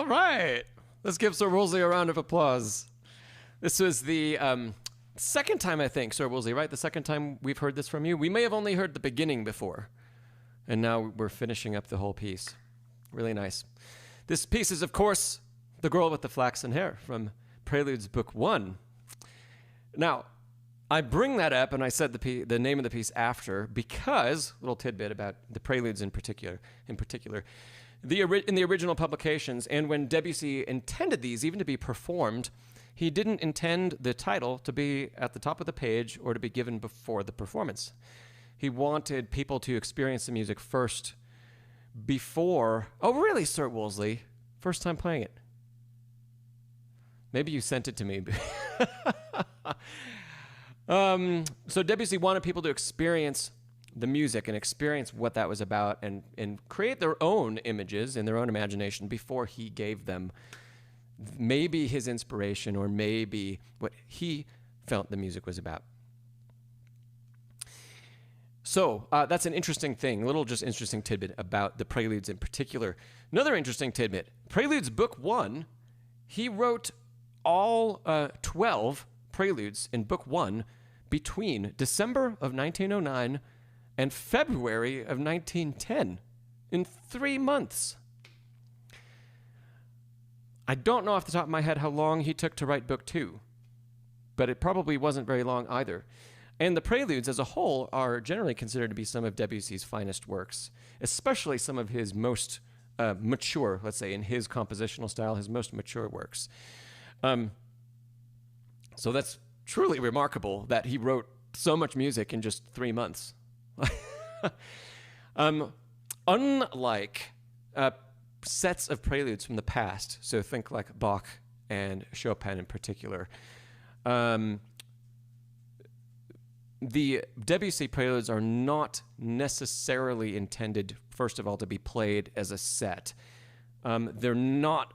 All right. Let's give Ser Woolsley a round of applause. This was the second time, I think, Ser Woolsley, right? The second time we've heard this from you. We may have only heard the beginning before, and now we're finishing up the whole piece. Really nice. This piece is, of course, The Girl with the Flaxen Hair from Preludes Book 1. Now, I bring that up, and I said the name of the piece after because, little tidbit about the Preludes in particular, in the original publications, and when Debussy intended these even to be performed, he didn't intend the title to be at the top of the page or to be given before the performance. He wanted people to experience the music first before... Oh, really, Ser Woolsley? First time playing it. Maybe you sent it to me. So Debussy wanted people to experience the music and experience what that was about and create their own images in their own imagination before he gave them maybe his inspiration or maybe what he felt the music was about. So that's an interesting thing, a little just interesting tidbit about the Preludes in particular. Another interesting tidbit, Preludes Book 1, he wrote all 12 Preludes in Book 1 between December of 1909 and February of 1910 in 3 months. I don't know off the top of my head how long he took to write Book 2, but it probably wasn't very long either. And the Preludes as a whole are generally considered to be some of Debussy's finest works, especially some of his most mature, let's say, in his compositional style, his most mature works. So that's truly remarkable that he wrote so much music in just 3 months. Unlike sets of preludes from the past, so think like Bach and Chopin in particular, the Debussy preludes are not necessarily intended, first of all, to be played as a set. They're not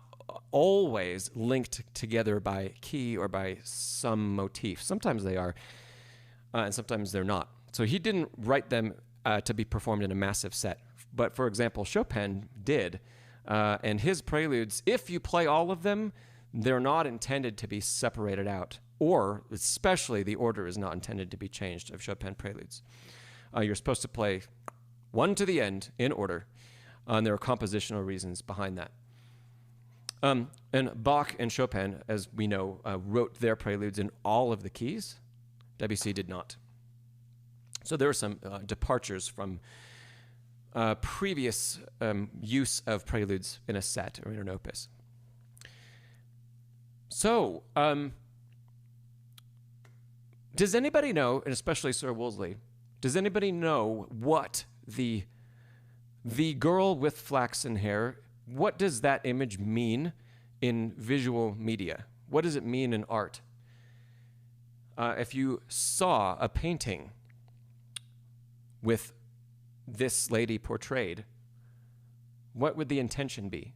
always linked together by key or by some motif. Sometimes they are, and sometimes they're not. So he didn't write them to be performed in a massive set. But for example, Chopin did. And his preludes, if you play all of them, they're not intended to be separated out. Or, especially, the order is not intended to be changed of Chopin preludes. You're supposed to play one to the end in order. And there are compositional reasons behind that. And Bach and Chopin, as we know, wrote their preludes in all of the keys. Debussy did not. So there are some departures from previous use of preludes in a set or in an opus. So, does anybody know, and especially Ser Woolsley, does anybody know what the girl with flaxen hair, what does that image mean in visual media? What does it mean in art? If you saw a painting with this lady portrayed, what would the intention be?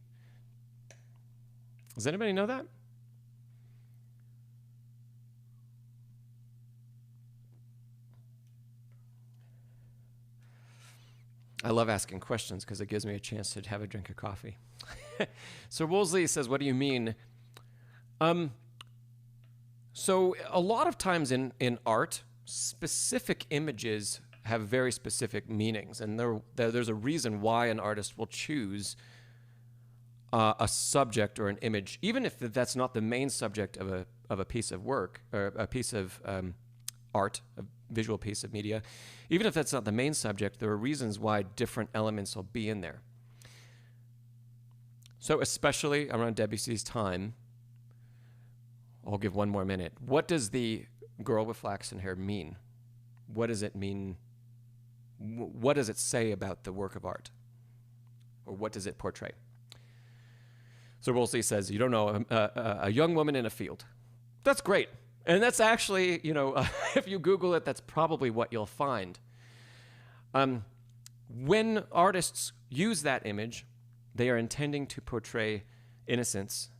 Does anybody know that? I love asking questions because it gives me a chance to have a drink of coffee. So Woolsley says, what do you mean? So a lot of times in art, specific images have very specific meanings. And there's a reason why an artist will choose a subject or an image, even if that's not the main subject of a piece of work or a piece of art, a visual piece of media. Even if that's not the main subject, there are reasons why different elements will be in there. So especially around Debussy's time, I'll give one more minute. What does the girl with flaxen hair mean? What does it mean? What does it say about the work of art? Or what does it portray? So Rhodsey says, you don't know, a young woman in a field. That's great. And that's actually, if you Google it, that's probably what you'll find. When artists use that image, they are intending to portray innocence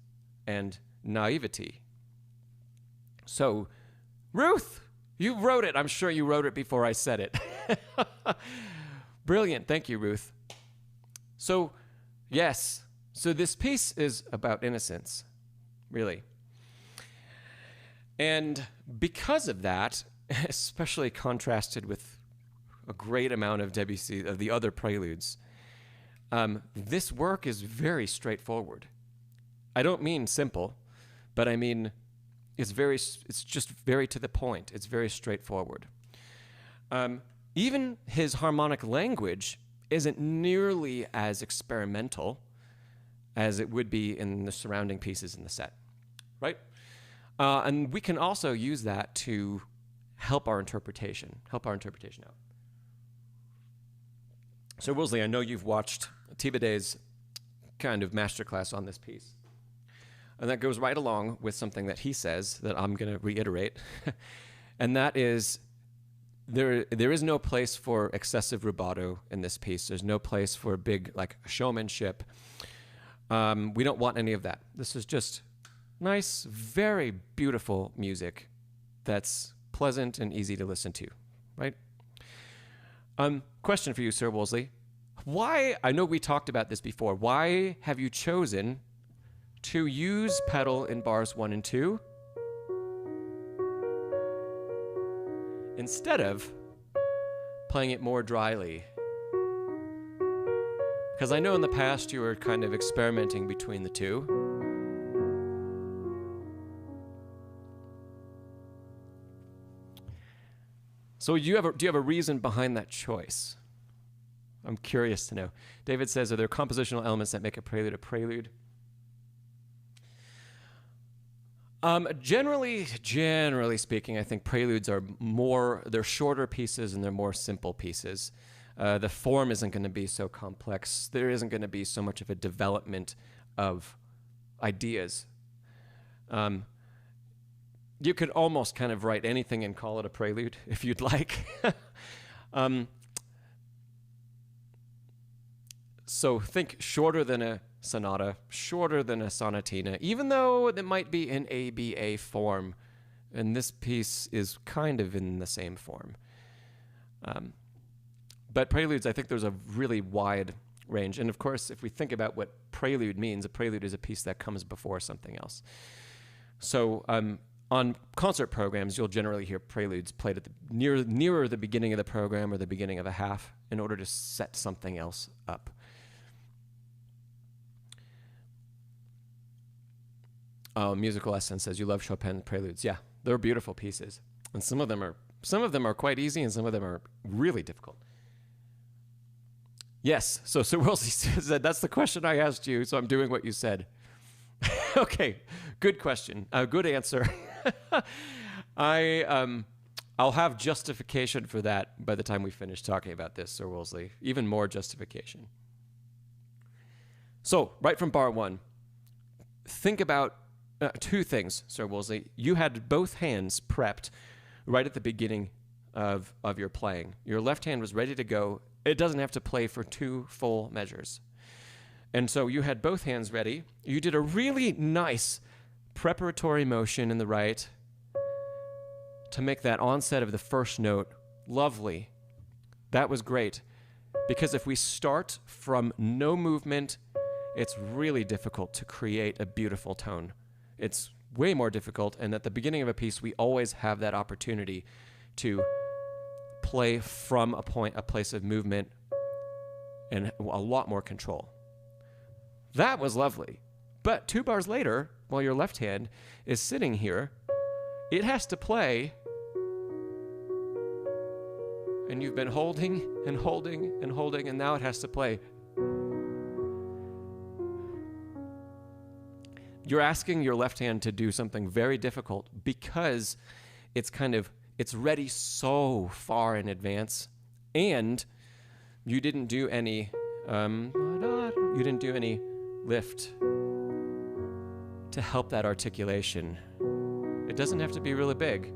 and naivety. So, Ruth, you wrote it. I'm sure you wrote it before I said it. Brilliant. Thank you, Ruth. So, yes, So this piece is about innocence, really. And because of that, especially contrasted with a great amount of Debussy, of the other preludes, this work is very straightforward. I don't mean simple, but I mean it's just very to the point. It's very straightforward. Even his harmonic language isn't nearly as experimental as it would be in the surrounding pieces in the set, right? And we can also use that to help our interpretation out. So Woolsley, I know you've watched Thibaudet's kind of masterclass on this piece. And that goes right along with something that he says that I'm going to reiterate. And that is, there is no place for excessive rubato in this piece. There's no place for big showmanship. We don't want any of that. This is just nice, very beautiful music that's pleasant and easy to listen to, right? Question for you, Ser Woolsley. Why, I know we talked about this before, why have you chosen to use pedal in bars 1 and 2 instead of playing it more dryly? Because I know in the past you were kind of experimenting between the two. So do you have a reason behind that choice? I'm curious to know. David says, are there compositional elements that make a prelude a prelude? Generally speaking, I think preludes are they're shorter pieces and they're more simple pieces. The form isn't going to be so complex. There isn't going to be so much of a development of ideas. You could almost kind of write anything and call it a prelude if you'd like. So think shorter than a sonata, shorter than a sonatina, even though it might be in ABA form. And this piece is kind of in the same form. But preludes, I think there's a really wide range. And of course, if we think about what prelude means, a prelude is a piece that comes before something else. So on concert programs, you'll generally hear preludes played at nearer the beginning of the program or the beginning of a half in order to set something else up. Musical Essence says you love Chopin preludes. Yeah, they're beautiful pieces, and some of them are quite easy, and some of them are really difficult. Yes, so Ser Woolsley said that's the question I asked you, so I'm doing what you said. Okay, good question, good answer. I'll have justification for that by the time we finish talking about this, Ser Woolsley. Even more justification. So, right from bar 1, think about two things, Ser Woolsley. You had both hands prepped right at the beginning of your playing. Your left hand was ready to go. It doesn't have to play for 2 full measures. And so you had both hands ready. You did a really nice preparatory motion in the right to make that onset of the first note lovely. That was great. Because if we start from no movement, it's really difficult to create a beautiful tone. It's way more difficult, and at the beginning of a piece, we always have that opportunity to play from a place of movement, and a lot more control. That was lovely. But 2 bars later, while your left hand is sitting here, it has to play, and you've been holding and holding and holding, and now it has to play. You're asking your left hand to do something very difficult because it's ready so far in advance, and you didn't do any lift to help that articulation. It doesn't have to be really big.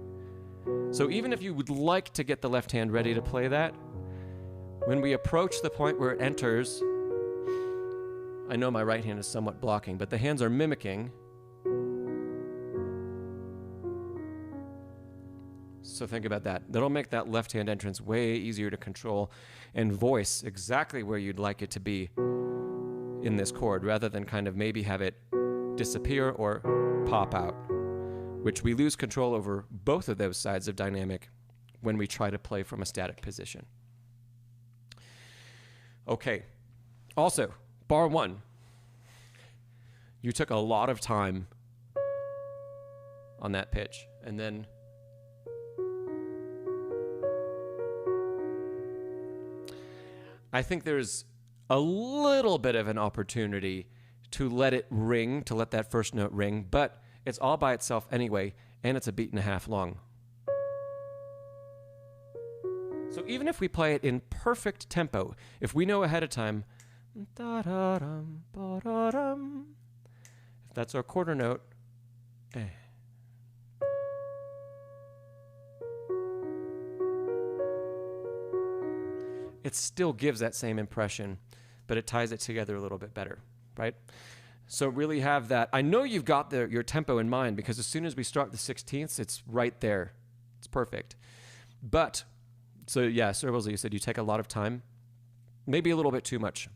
So even if you would like to get the left hand ready to play that, when we approach the point where it enters, I know my right hand is somewhat blocking, but the hands are mimicking. So think about that. That'll make that left hand entrance way easier to control and voice exactly where you'd like it to be. in this chord rather than kind of maybe have it disappear or pop out, which we lose control over both of those sides of dynamic when we try to play from a static position. Okay. Also, bar 1. You took a lot of time on that pitch, and then I think there's a little bit of an opportunity to let it ring, to let that first note ring, but it's all by itself anyway, and it's a beat and a half long. So even if we play it in perfect tempo, if we know ahead of time, if that's our quarter note, it still gives that same impression, but it ties it together a little bit better, right? So really have that. I know you've got your tempo in mind, because as soon as we start the 16ths, it's right there. It's perfect. But, so yeah, Ser Woolsley, you said you take a lot of time, maybe a little bit too much.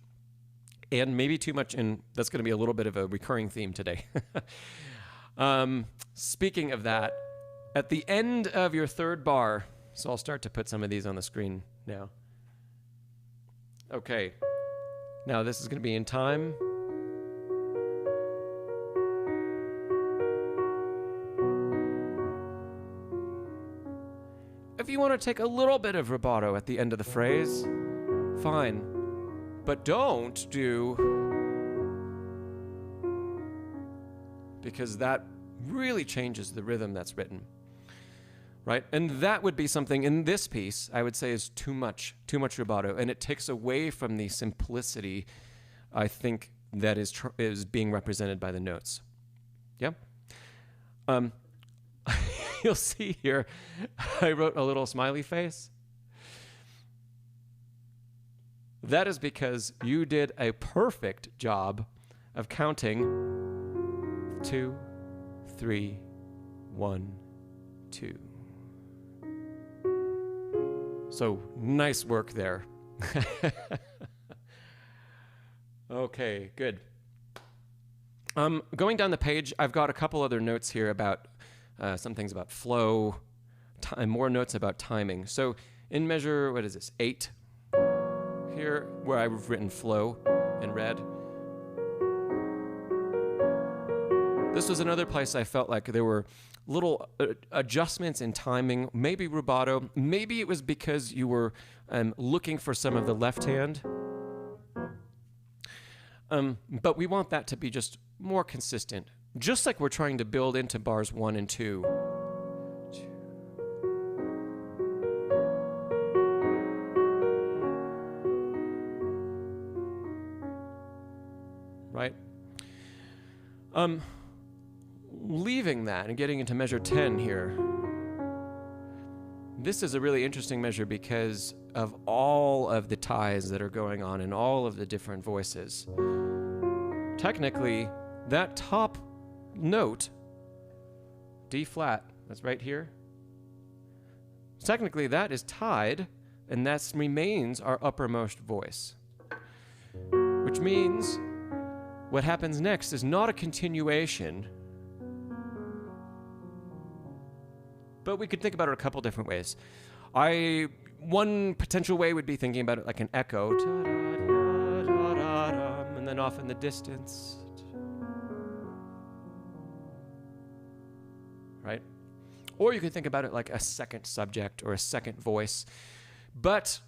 And maybe too much, and that's going to be a little bit of a recurring theme today. Speaking of that, at the end of your third bar, so I'll start to put some of these on the screen now. Okay, now this is going to be in time. If you want to take a little bit of rubato at the end of the phrase, fine. But don't do, because that really changes the rhythm that's written, right? And that would be something in this piece I would say is too much rubato, and it takes away from the simplicity, I think, that is being represented by the notes. Yeah? You'll see here, I wrote a little smiley face. That is because you did a perfect job of counting 2, 3, 1, 2. So nice work there. Okay, good. Going down the page, I've got a couple other notes here about some things about flow, more notes about timing. So in measure, what is this, 8? Here, where I've written flow in red. This was another place I felt like there were little adjustments in timing, maybe rubato. Maybe it was because you were looking for some of the left hand. But we want that to be just more consistent, just like we're trying to build into bars 1 and 2. Right? Leaving that and getting into measure 10 here. This is a really interesting measure because of all of the ties that are going on in all of the different voices. Technically, that top note, D flat, that's right here. Technically, that is tied, and that remains our uppermost voice. Which means what happens next is not a continuation, but we could think about it a couple different ways. One potential way would be thinking about it like an echo, and then off in the distance, right? Or you could think about it like a second subject or a second voice, but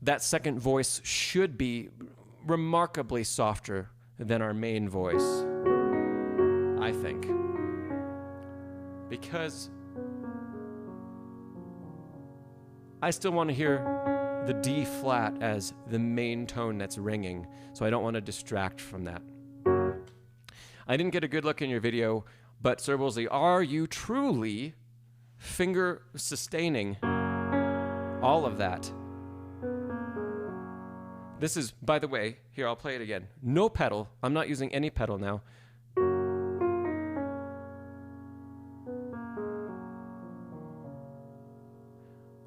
that second voice should be remarkably softer than our main voice, I think, because I still want to hear the D flat as the main tone that's ringing, so I don't want to distract from that. I didn't get a good look in your video, but Ser Woolsley, are you truly finger sustaining all of that? This is, by the way, here, I'll play it again. No pedal. I'm not using any pedal now.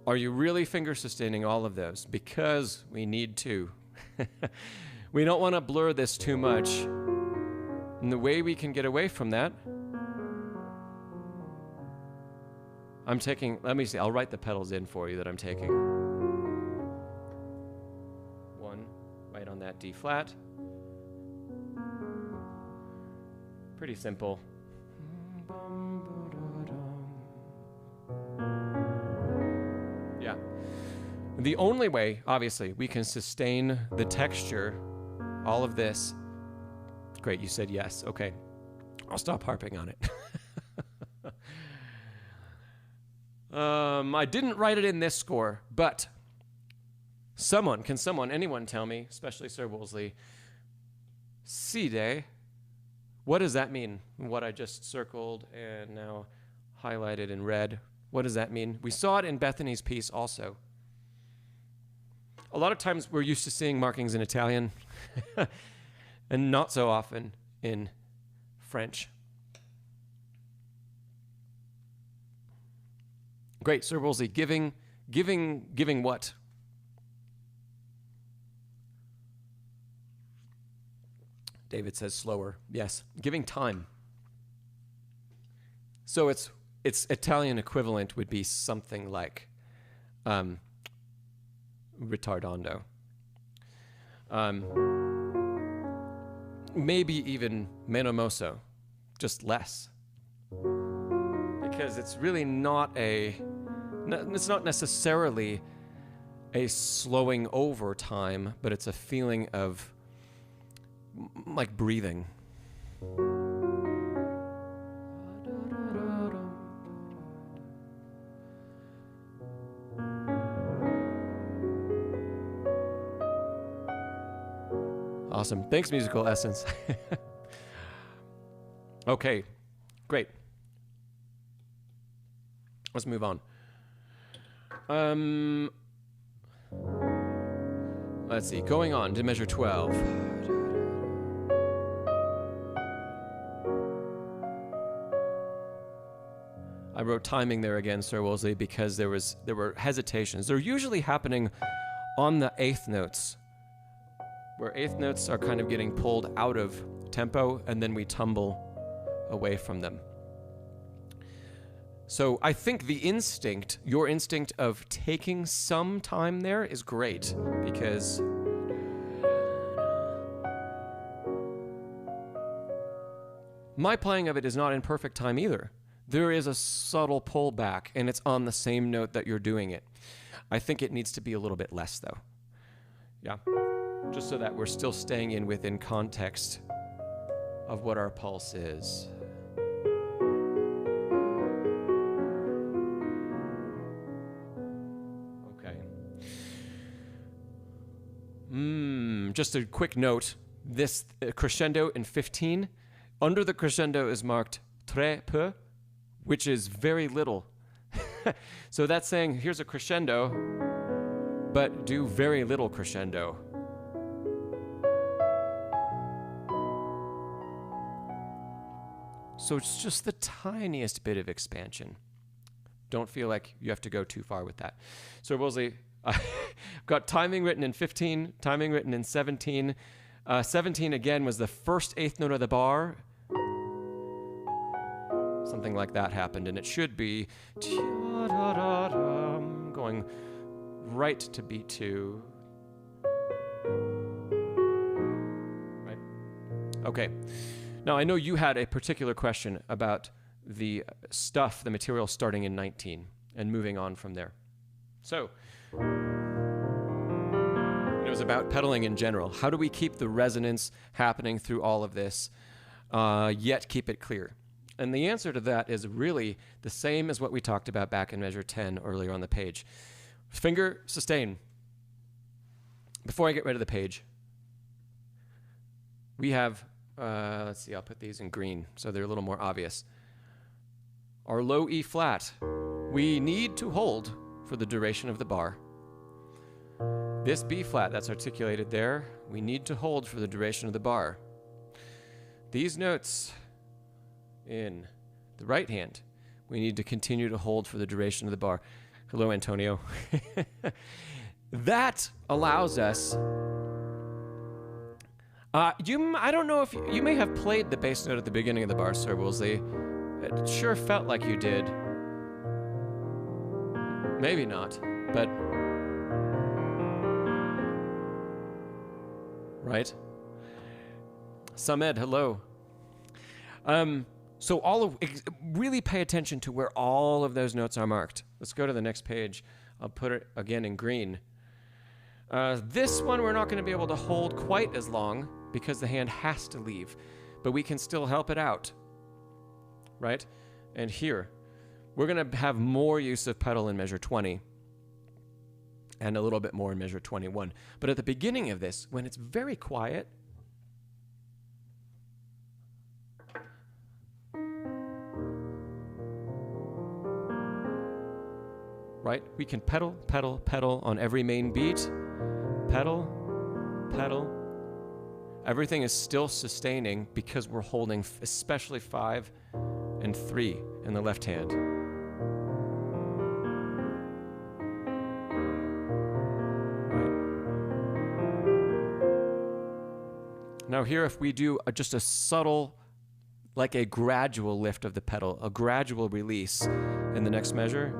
Are you really finger sustaining all of those? Because we need to. We don't want to blur this too much. And the way we can get away from that, I'm taking, let me see, I'll write the pedals in for you that I'm taking. 1, right on that D flat. Pretty simple. Yeah. The only way, obviously, we can sustain the texture, all of this. Great, you said yes. Okay. I'll stop harping on it. I didn't write it in this score, but anyone tell me, especially Ser Woolsley, Side, what does that mean? What I just circled and now highlighted in red. What does that mean? We saw it in Bethany's piece also. A lot of times we're used to seeing markings in Italian and not so often in French. Great, Ser Woolsley, giving what? David says slower. Yes, giving time. So its Italian equivalent would be something like ritardando. Maybe even meno mosso, just less. Because it's really it's not necessarily a slowing over time, but it's a feeling of like breathing. Awesome. Thanks, Musical Essence. Okay, great. Let's move on. Let's see. Going on to measure 12. I wrote timing there again, Ser Woolsley, because there were hesitations. They're usually happening on the eighth notes, where eighth notes are kind of getting pulled out of tempo, and then we tumble away from them. So I think your instinct of taking some time there is great, because my playing of it is not in perfect time either. There is a subtle pullback, and it's on the same note that you're doing it. I think it needs to be a little bit less, though. Yeah, just so that we're still staying within context of what our pulse is. Just a quick note, this crescendo in 15, under the crescendo is marked très peu, which is very little. So that's saying, here's a crescendo, but do very little crescendo. So it's just the tiniest bit of expansion. Don't feel like you have to go too far with that. So Woolsley, I've got timing written in 15, timing written in 17. 17 again was the first eighth note of the bar. Something like that happened, and it should be going right to beat 2. Right? Okay. Now I know you had a particular question about the material starting in 19 and moving on from there. So, it was about pedaling in general. How do we keep the resonance happening through all of this, yet keep it clear? And the answer to that is really the same as what we talked about back in measure 10 earlier on the page. Finger, sustain. Before I get rid of the page, we have, let's see, I'll put these in green so they're a little more obvious. Our low E flat, we need to hold for the duration of the bar. This B flat that's articulated there, we need to hold for the duration of the bar. These notes in the right hand, we need to continue to hold for the duration of the bar. Hello, Antonio. That allows us I don't know if you may have played the bass note at the beginning of the bar, Ser Woolsley. It sure felt like you did. Maybe not, but right? Samed, hello. So really pay attention to where all of those notes are marked. Let's go to the next page. I'll put it again in green. This one we're not going to be able to hold quite as long because the hand has to leave, but we can still help it out, right? And here, we're going to have more use of pedal in measure 20 and a little bit more in measure 21. But at the beginning of this, when it's very quiet, right? We can pedal, pedal, pedal on every main beat. Pedal, pedal. Everything is still sustaining because we're holding especially 5 and 3 in the left hand. Right. Now here, if we do just a subtle, like a gradual lift of the pedal, a gradual release in the next measure,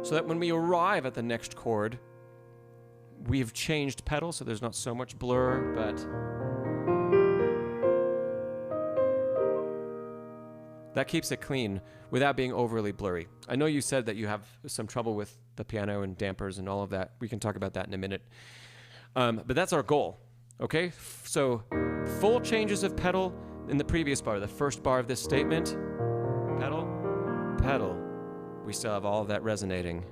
so that when we arrive at the next chord, we've changed pedal, so there's not so much blur, but that keeps it clean without being overly blurry. I know you said that you have some trouble with the piano and dampers and all of that. We can talk about that in a minute. But that's our goal, okay? So full changes of pedal in the previous bar, the first bar of this statement. Pedal, pedal. We still have all of that resonating.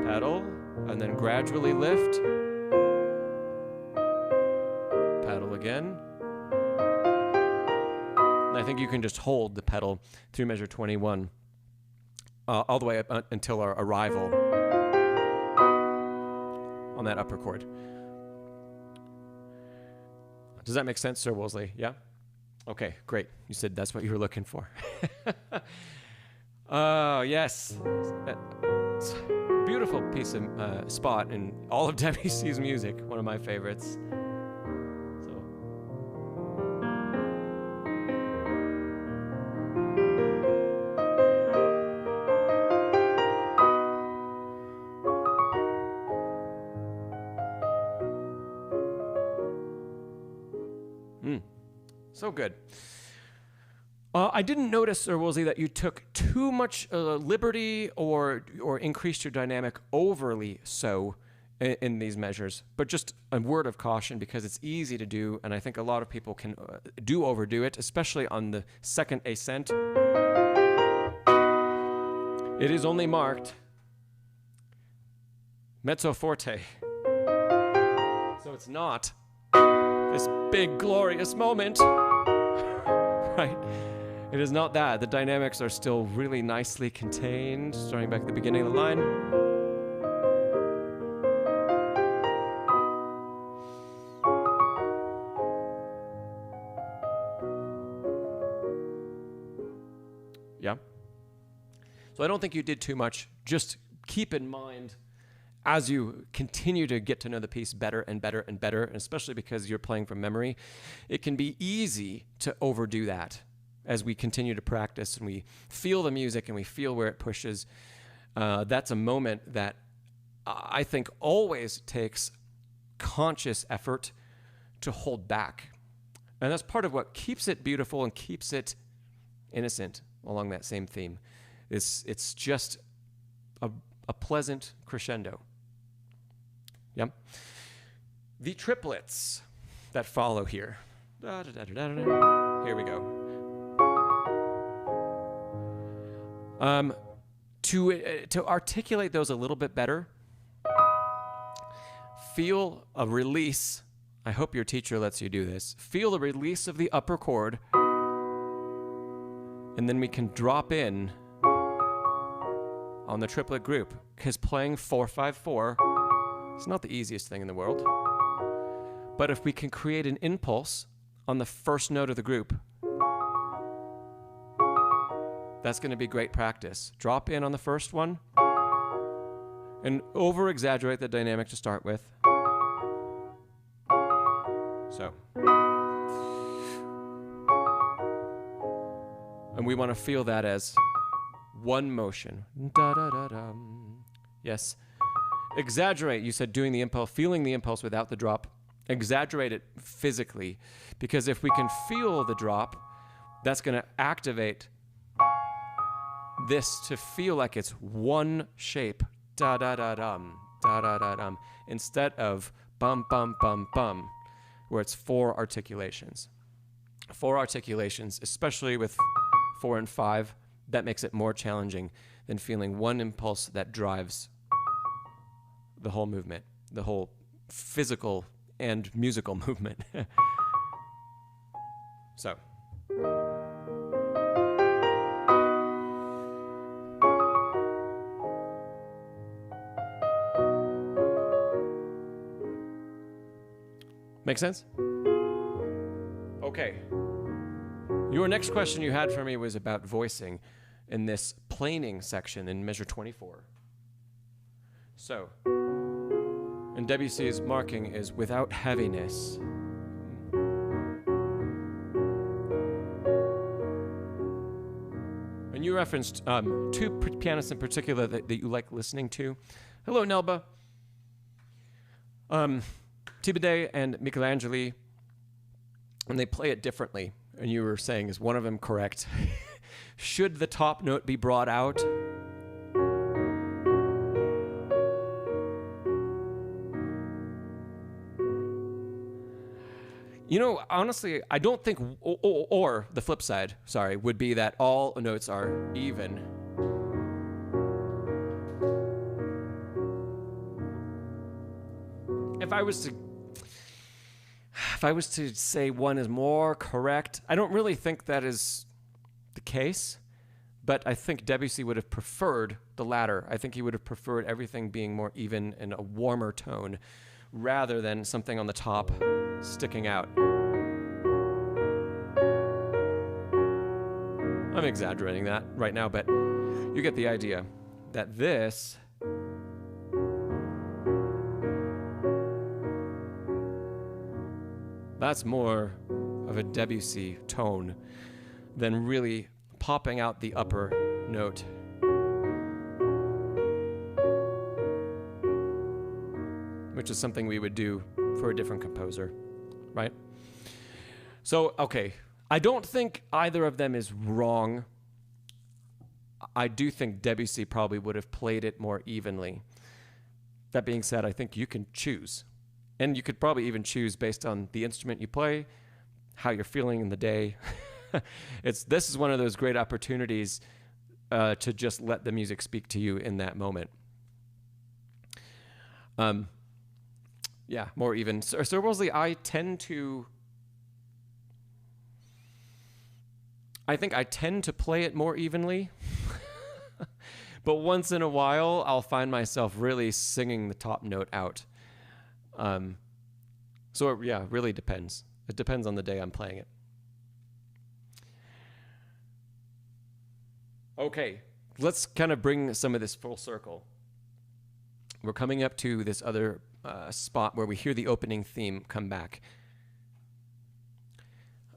Pedal, and then gradually lift. Pedal again. And I think you can just hold the pedal through measure 21 all the way up until our arrival on that upper chord. Does that make sense, Ser Woolsley? Yeah? Okay, great. You said that's what you were looking for. Oh, yes. It's a beautiful piece of spot in all of Debussy's music. One of my favorites. So good. I didn't notice, Ser Woolsley, that you took too much liberty or increased your dynamic overly so in these measures, but just a word of caution because it's easy to do, and I think a lot of people can overdo it, especially on the second ascent. It is only marked mezzo forte, so it's not this big glorious moment, right? It is not that. The dynamics are still really nicely contained, starting back at the beginning of the line. Yeah. So I don't think you did too much. Just keep in mind, as you continue to get to know the piece better and better and better, and especially because you're playing from memory, it can be easy to overdo that. As we continue to practice and we feel the music and we feel where it pushes, that's a moment that I think always takes conscious effort to hold back. And that's part of what keeps it beautiful and keeps it innocent along that same theme. It's just a pleasant crescendo. Yeah. The triplets that follow here. Here we go. To articulate those a little bit better, feel a release. I hope your teacher lets you do this. Feel the release of the upper chord, and then we can drop in on the triplet group, because playing 4-5-4 is not the easiest thing in the world. But if we can create an impulse on the first note of the group, that's going to be great practice. Drop in on the first one and over-exaggerate the dynamic to start with. So. And we want to feel that as one motion. Da, da, da, da. Yes. Exaggerate. You said doing the impulse, feeling the impulse without the drop. Exaggerate it physically. Because if we can feel the drop, that's going to activate this to feel like it's one shape. Da, da, da, dum. Da, da, da, dum. Instead of bum, bum, bum, bum, where it's 4 articulations. 4 articulations, especially with 4 and 5, that makes it more challenging than feeling one impulse that drives the whole movement, the whole physical and musical movement. So. Make sense? Okay. Your next question you had for me was about voicing in this planing section in measure 24. So, and Debussy's marking is without heaviness. And you referenced 2 pianists in particular that you like listening to. Hello, Nelba. Tibede and Michelangeli, and they play it differently. And you were saying, is one of them correct? Should the top note be brought out? You know, honestly, I don't think, or the flip side, sorry, would be that all notes are even. If I was to say one is more correct, I don't really think that is the case, but I think Debussy would have preferred the latter. I think he would have preferred everything being more even and a warmer tone rather than something on the top sticking out. I'm exaggerating that right now, but you get the idea that this that's more of a Debussy tone than really popping out the upper note. Which is something we would do for a different composer, right? So, okay, I don't think either of them is wrong. I do think Debussy probably would have played it more evenly. That being said, I think you can choose. And you could probably even choose based on the instrument you play, how you're feeling in the day. This is one of those great opportunities to just let the music speak to you in that moment. Yeah, more even. Ser Woolsley, I tend to play it more evenly. But once in a while, I'll find myself really singing the top note out. So it really depends. It depends on the day I'm playing it. Okay, let's kind of bring some of this full circle. We're coming up to this other spot where we hear the opening theme come back.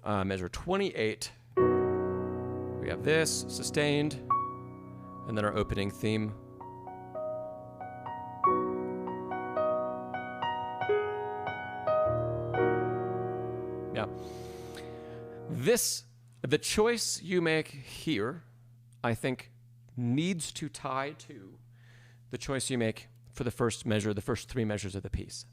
Measure 28. We have this, sustained, and then our opening theme. Yeah. The choice you make here, I think, needs to tie to the choice you make for the first measure, the first 3 measures of the piece.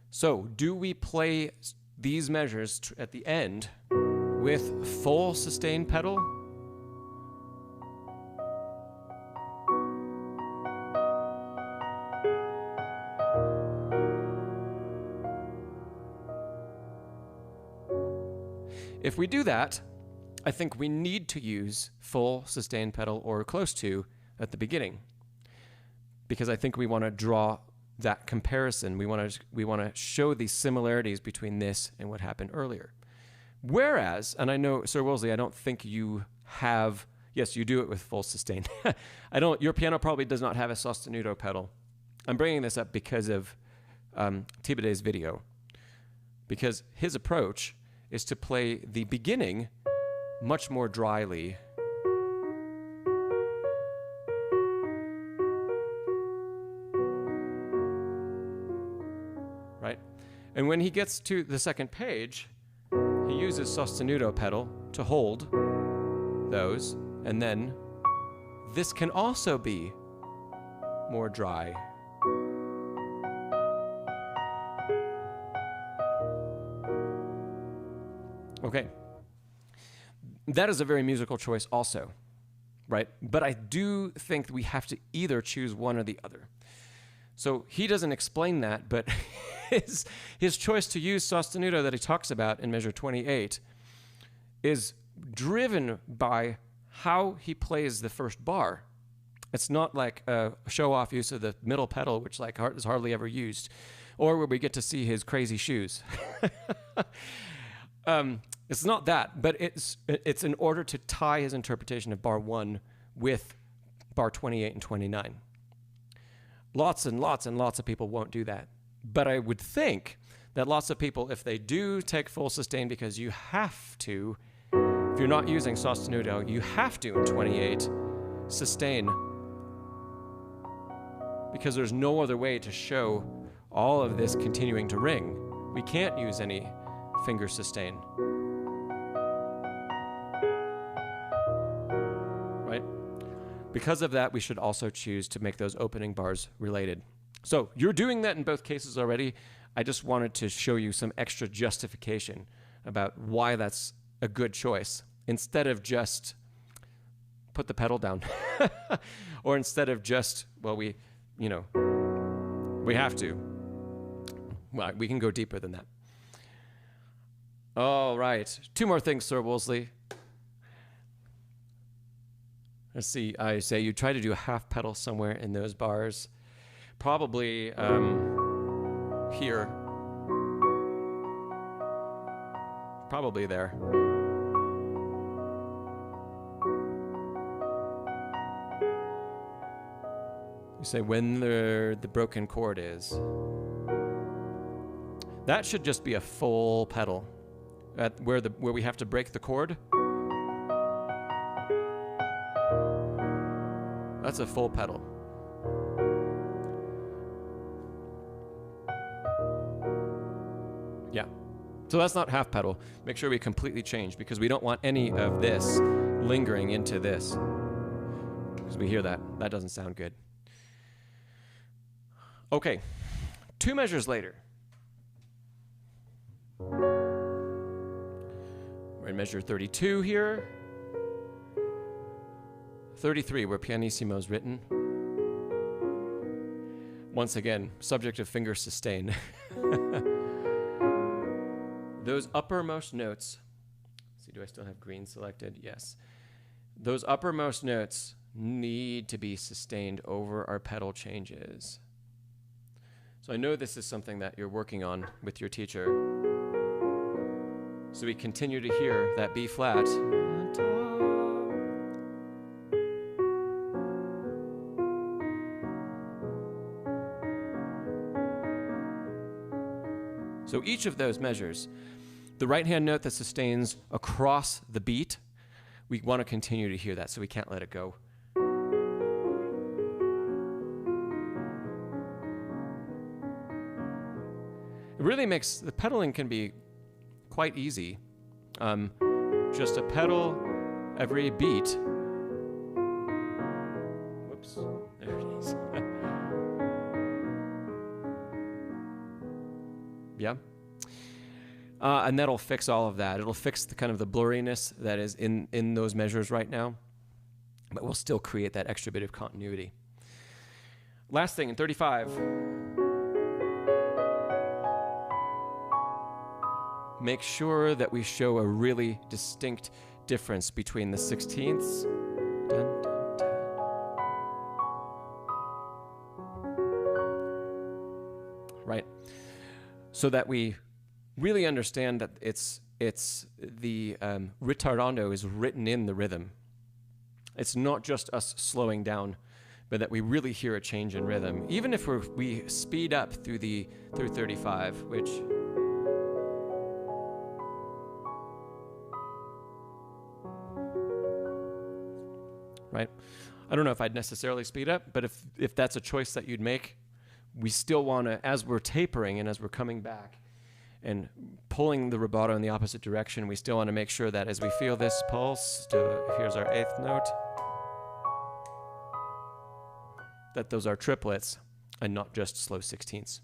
So, do we play these measures at the end with full sustained pedal? If we do that, I think we need to use full sustained pedal or close to at the beginning, because I think we want to draw that comparison. We want to show the similarities between this and what happened earlier. Whereas, and I know, Ser Woolsley, I don't think you have, yes, you do it with full sustained. Your piano probably does not have a sostenuto pedal. I'm bringing this up because of Thibaudet's video, because his approach is to play the beginning much more dryly. Right? And when he gets to the second page, he uses sostenuto pedal to hold those, and then this can also be more dry. Okay. That is a very musical choice also, right? But I do think we have to either choose one or the other. So he doesn't explain that, but his choice to use sostenuto that he talks about in measure 28 is driven by how he plays the first bar. It's not like a show-off use of the middle pedal, which is hardly ever used, or where we get to see his crazy shoes. It's not that, but it's in order to tie his interpretation of bar 1 with bar 28 and 29. Lots and lots and lots of people won't do that. But I would think that lots of people, if they do take full sustain, because you have to, if you're not using sostenuto, you have to in 28 sustain, because there's no other way to show all of this continuing to ring. We can't use any finger sustain. Right? Because of that, we should also choose to make those opening bars related. So you're doing that in both cases already. I just wanted to show you some extra justification about why that's a good choice, instead of just put the pedal down. Or instead of just, well, we have to. Well, we can go deeper than that. All right. 2 more things, Ser Woolsley. Let's see. I say you try to do a half pedal somewhere in those bars. Probably here. Probably there. You say when the broken chord is. That should just be a full pedal. At where we have to break the chord. That's a full pedal. Yeah. So that's not half pedal. Make sure we completely change, because we don't want any of this lingering into this. Because we hear that. That doesn't sound good. Okay. 2 measures later. We're in measure 32 here. 33, where pianissimo is written. Once again, subject of finger sustain. Those uppermost notes. Let's see, do I still have green selected? Yes. Those uppermost notes need to be sustained over our pedal changes. So I know this is something that you're working on with your teacher. So we continue to hear that B flat. So each of those measures, the right-hand note that sustains across the beat, we want to continue to hear that, so we can't let it go. It really makes, the pedaling can be quite easy. Just a pedal every beat. Whoops, there it is. Yeah. And that'll fix all of that. It'll fix the kind of the blurriness that is in those measures right now, but we'll still create that extra bit of continuity. Last thing, in 35. Make sure that we show a really distinct difference between the 16ths. Dun, dun, dun. Right. So that we really understand that it's the ritardando is written in the rhythm. It's not just us slowing down, but that we really hear a change in rhythm. Even if we speed up through 35, which right? I don't know if I'd necessarily speed up, but if that's a choice that you'd make, we still want to, as we're tapering and as we're coming back and pulling the rubato in the opposite direction, we still want to make sure that as we feel this pulse, here's our 8th note, that those are triplets and not just slow 16ths.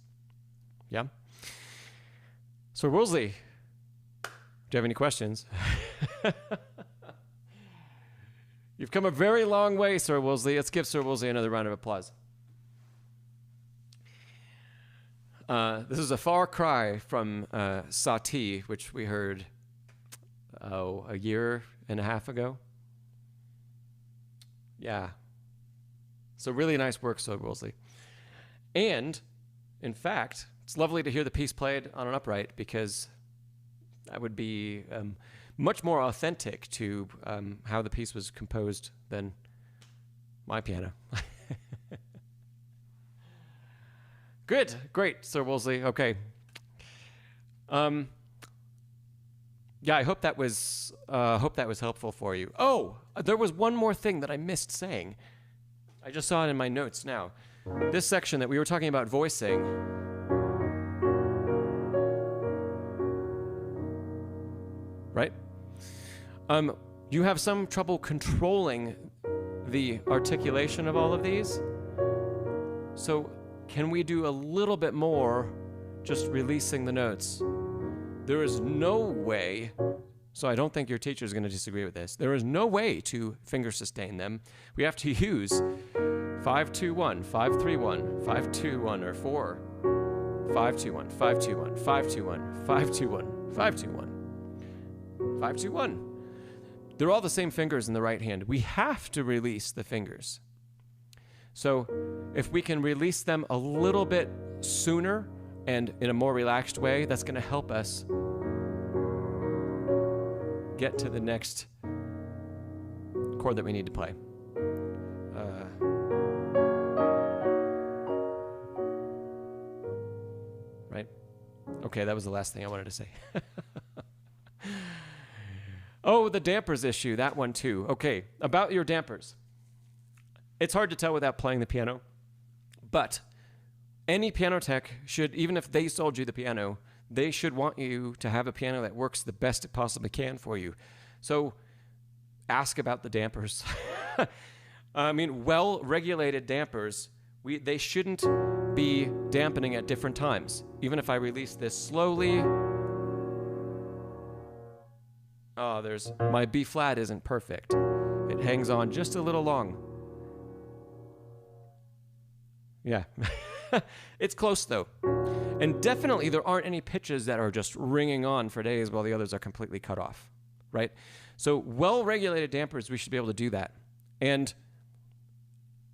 Yeah? So Woolsley, do you have any questions? You've come a very long way, Ser Woolsley. Let's give Ser Woolsley another round of applause. This is a far cry from Satie, which we heard, a year and a half ago. Yeah. So really nice work, Ser Woolsley. And, in fact, it's lovely to hear the piece played on an upright, because that would be much more authentic to how the piece was composed than my piano. Good, great, Ser Woolsley. Okay. Yeah, I hope that was helpful for you. Oh, there was one more thing that I missed saying. I just saw it in my notes now. This section that we were talking about voicing. Right? You have some trouble controlling the articulation of all of these. So can we do a little bit more just releasing the notes? There is no way, so I don't think your teacher is going to disagree with this. There is no way to finger sustain them. We have to use 5-2-1, 5-3-1, 5-2-1, or 4, 5-2-1, 5-2-1, 5-2-1, 5-2-1, 5-2-1, 5-2-1. They're all the same fingers in the right hand. We have to release the fingers. So if we can release them a little bit sooner and in a more relaxed way, that's going to help us get to the next chord that we need to play. Right? Okay, that was the last thing I wanted to say. Oh, the dampers issue, that one too. Okay, about your dampers. It's hard to tell without playing the piano, but any piano tech should, even if they sold you the piano, they should want you to have a piano that works the best it possibly can for you. So ask about the dampers. I mean, well-regulated dampers, they shouldn't be dampening at different times. Even if I release this slowly, my B flat isn't perfect. It hangs on just a little long. Yeah. It's close, though. And definitely there aren't any pitches that are just ringing on for days while the others are completely cut off, right? So well-regulated dampers, we should be able to do that. And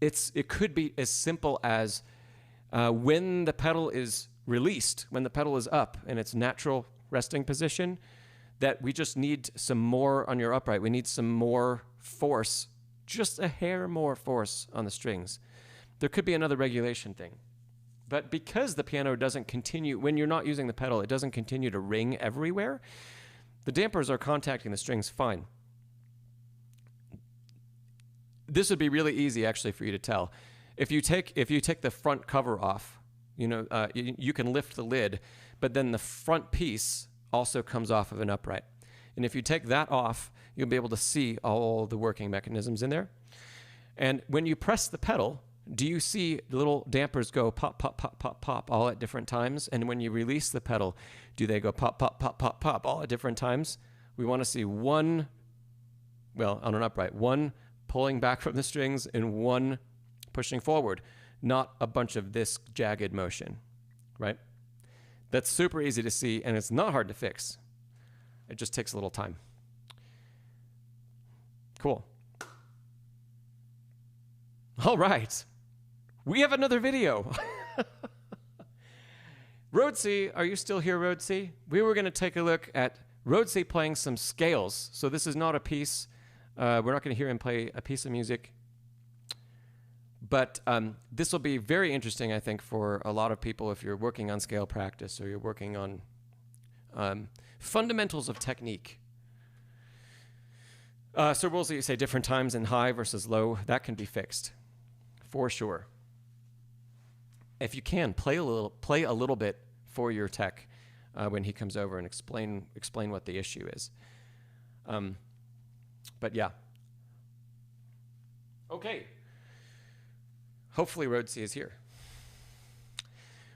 it could be as simple as when the pedal is released, when the pedal is up in its natural resting position, that we just need some more on your upright. We need some more force, just a hair more force on the strings. There could be another regulation thing. But because the piano doesn't continue, when you're not using the pedal, it doesn't continue to ring everywhere, the dampers are contacting the strings fine. This would be really easy, actually, for you to tell. If you take the front cover off, you can lift the lid, but then the front piece also comes off of an upright. And if you take that off, you'll be able to see all the working mechanisms in there. And when you press the pedal, do you see the little dampers go pop, pop, pop, pop, pop all at different times? And when you release the pedal, do they go pop, pop, pop, pop, pop all at different times? We want to see one, on an upright, one pulling back from the strings and one pushing forward, not a bunch of this jagged motion, right? That's super easy to see, and it's not hard to fix. It just takes a little time. Cool. All right. We have another video. Rhodsey, are you still here, Rhodsey? We were going to take a look at Rhodsey playing some scales. So this is not a piece. We're not going to hear him play a piece of music. But this will be very interesting, I think, for a lot of people if you're working on scale practice or you're working on fundamentals of technique. Ser Woolsley, you say different times in high versus low. That can be fixed, for sure. If you can, play a little bit for your tech when he comes over and explain what the issue is. But yeah. Okay. Hopefully Rhodsey is here.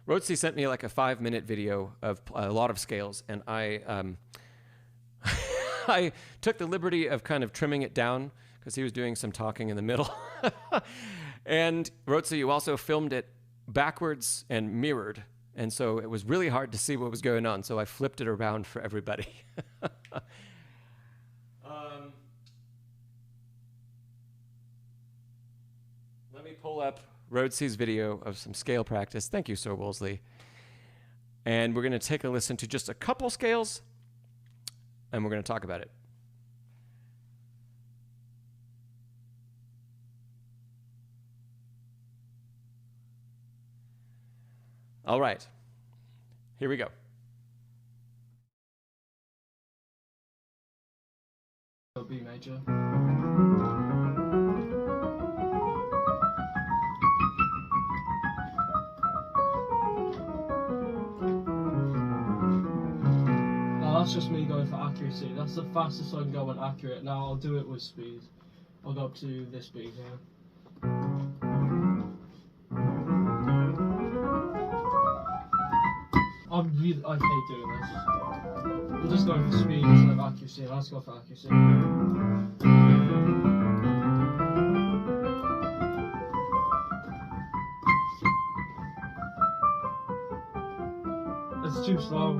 Rhodsey sent me like a 5-minute video of a lot of scales, and I I took the liberty of kind of trimming it down because he was doing some talking in the middle. And Rhodsey, you also filmed it backwards and mirrored, and so it was really hard to see what was going on, so I flipped it around for everybody. Let me pull up Rhodsey's video of some scale practice. Thank you, Ser Woolsley. And we're going to take a listen to just a couple scales, and we're going to talk about it. All right, here we go. B major. Now that's just me going for accuracy. That's the fastest I can go when accurate. Now I'll do it with speed. I'll go up to this beat here. I hate doing this. I'm just going for speed instead of accuracy. Let's go for accuracy. It's too slow.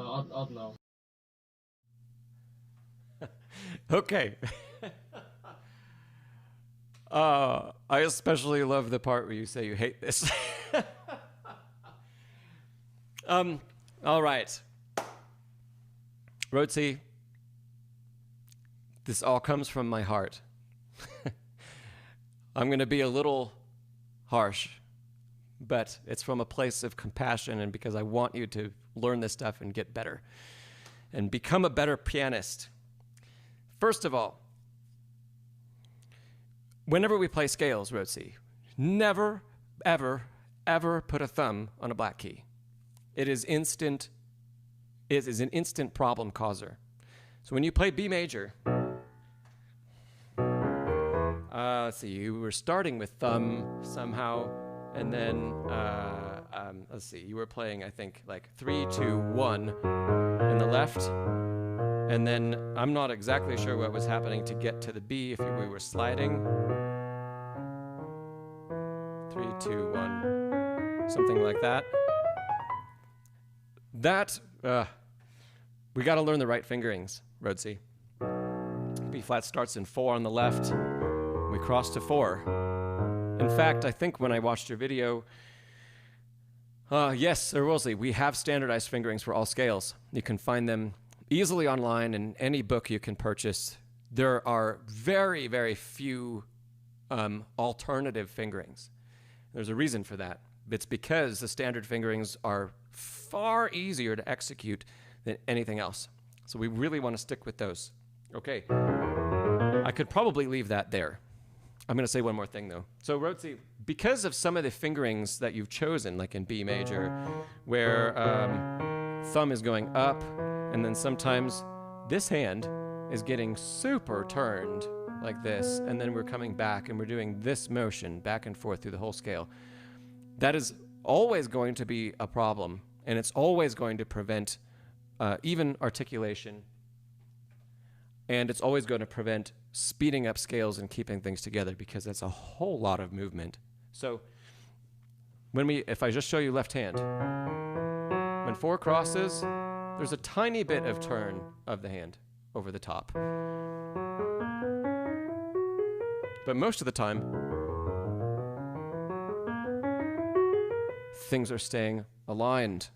I don't know. Okay. I especially love the part where you say you hate this. All right. Rhodsey, this all comes from my heart. I'm going to be a little harsh, but it's from a place of compassion and because I want you to learn this stuff and get better and become a better pianist. First of all, whenever we play scales, Rhodsey, never, ever, ever put a thumb on a black key. It is instant. It is an instant problem causer. So when you play B major, let's see, you were starting with thumb somehow, and then let's see, you were playing, I think, like 3, 2, 1 in the left, and then I'm not exactly sure what was happening to get to the B if we were sliding. 3, 2, 1, something like that. That, we got to learn the right fingerings, Rhodsey. B flat starts in 4 on the left. We cross to 4. In fact, I think when I watched your video, yes, Ser Woolsley, we have standardized fingerings for all scales. You can find them easily online in any book you can purchase. There are very, very few alternative fingerings. There's a reason for that. It's because the standard fingerings are far easier to execute than anything else. So we really want to stick with those. Okay. I could probably leave that there. I'm going to say one more thing, though. So, Rhodsey, because of some of the fingerings that you've chosen, like in B major, where thumb is going up, and then sometimes this hand is getting super turned like this, and then we're coming back, and we're doing this motion back and forth through the whole scale. That is always going to be a problem, and it's always going to prevent even articulation, and it's always going to prevent speeding up scales and keeping things together because that's a whole lot of movement. So if I just show you left hand, when 4 crosses, there's a tiny bit of turn of the hand over the top. But most of the time, things are staying aligned,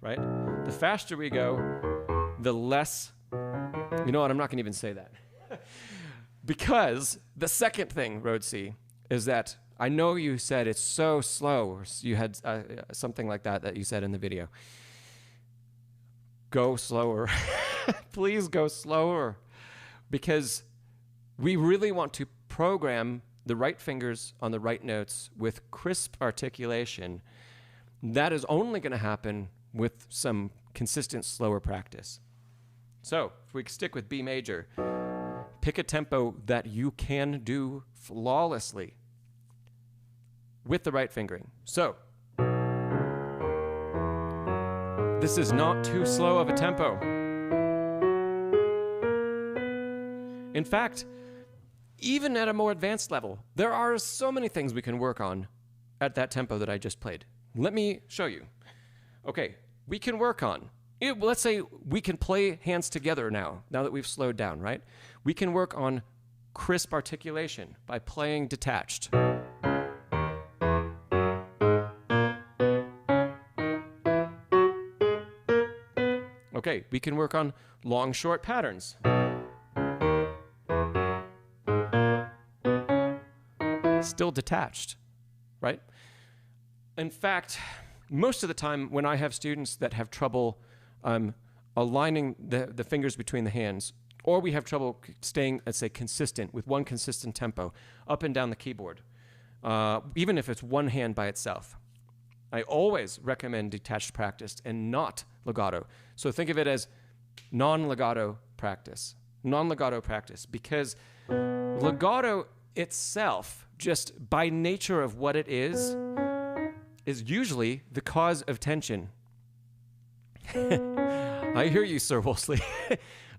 right? The faster we go, the less, you know what, I'm not gonna even say that. Because the second thing, Rhodsey, is that I know you said it's so slow, or you had something like that you said in the video. go slower. Please go slower. Because we really want to program the right fingers on the right notes with crisp articulation. That is only going to happen with some consistent, slower practice. So, if we stick with B major, pick a tempo that you can do flawlessly with the right fingering. So, this is not too slow of a tempo. In fact, even at a more advanced level, there are so many things we can work on at that tempo that I just played. Let me show you. Okay, we can work on, let's say we can play hands together now that we've slowed down, right? We can work on crisp articulation by playing detached. Okay, we can work on long, short patterns. Still detached, right? In fact, most of the time when I have students that have trouble aligning the fingers between the hands, or we have trouble staying, let's say, consistent with one consistent tempo up and down the keyboard, even if it's one hand by itself, I always recommend detached practice and not legato. So think of it as non-legato practice. Non-legato practice, because legato itself, just by nature of what it is usually the cause of tension. I hear you, Ser Woolsley.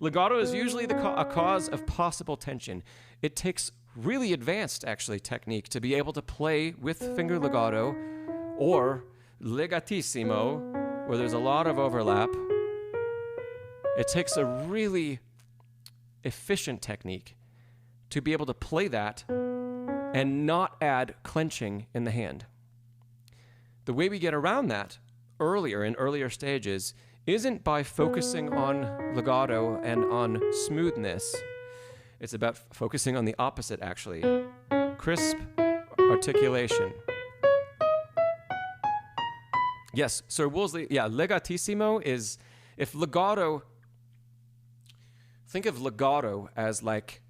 Legato is usually a cause of possible tension. It takes really advanced, actually, technique to be able to play with finger legato or legatissimo, where there's a lot of overlap. It takes a really efficient technique to be able to play that and not add clenching in the hand. The way we get around that in earlier stages isn't by focusing on legato and on smoothness. It's about focusing on the opposite, actually. Crisp articulation. Yes, Ser Woolsley, yeah, legatissimo is, if legato, think of legato as like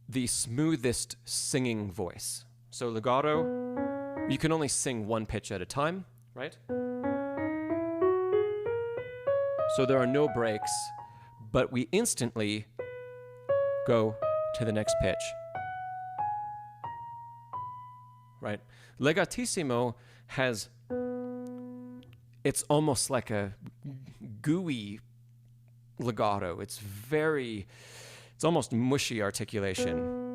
the smoothest singing voice. So legato, you can only sing one pitch at a time, right? So there are no breaks, but we instantly go to the next pitch, right? Legatissimo has, it's almost like a gooey legato. It's almost mushy articulation.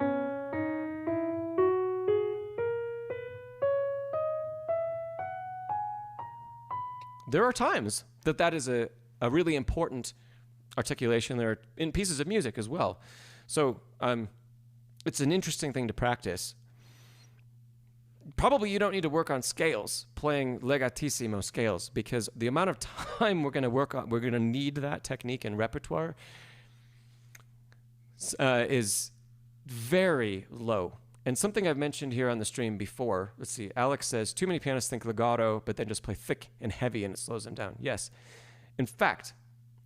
There are times that is a really important articulation. There are in pieces of music as well. So it's an interesting thing to practice. Probably you don't need to work on scales, playing legatissimo scales, because the amount of time we're going to need that technique and repertoire is very low. And something I've mentioned here on the stream before, let's see, Alex says, too many pianists think legato, but then just play thick and heavy and it slows them down. Yes. In fact,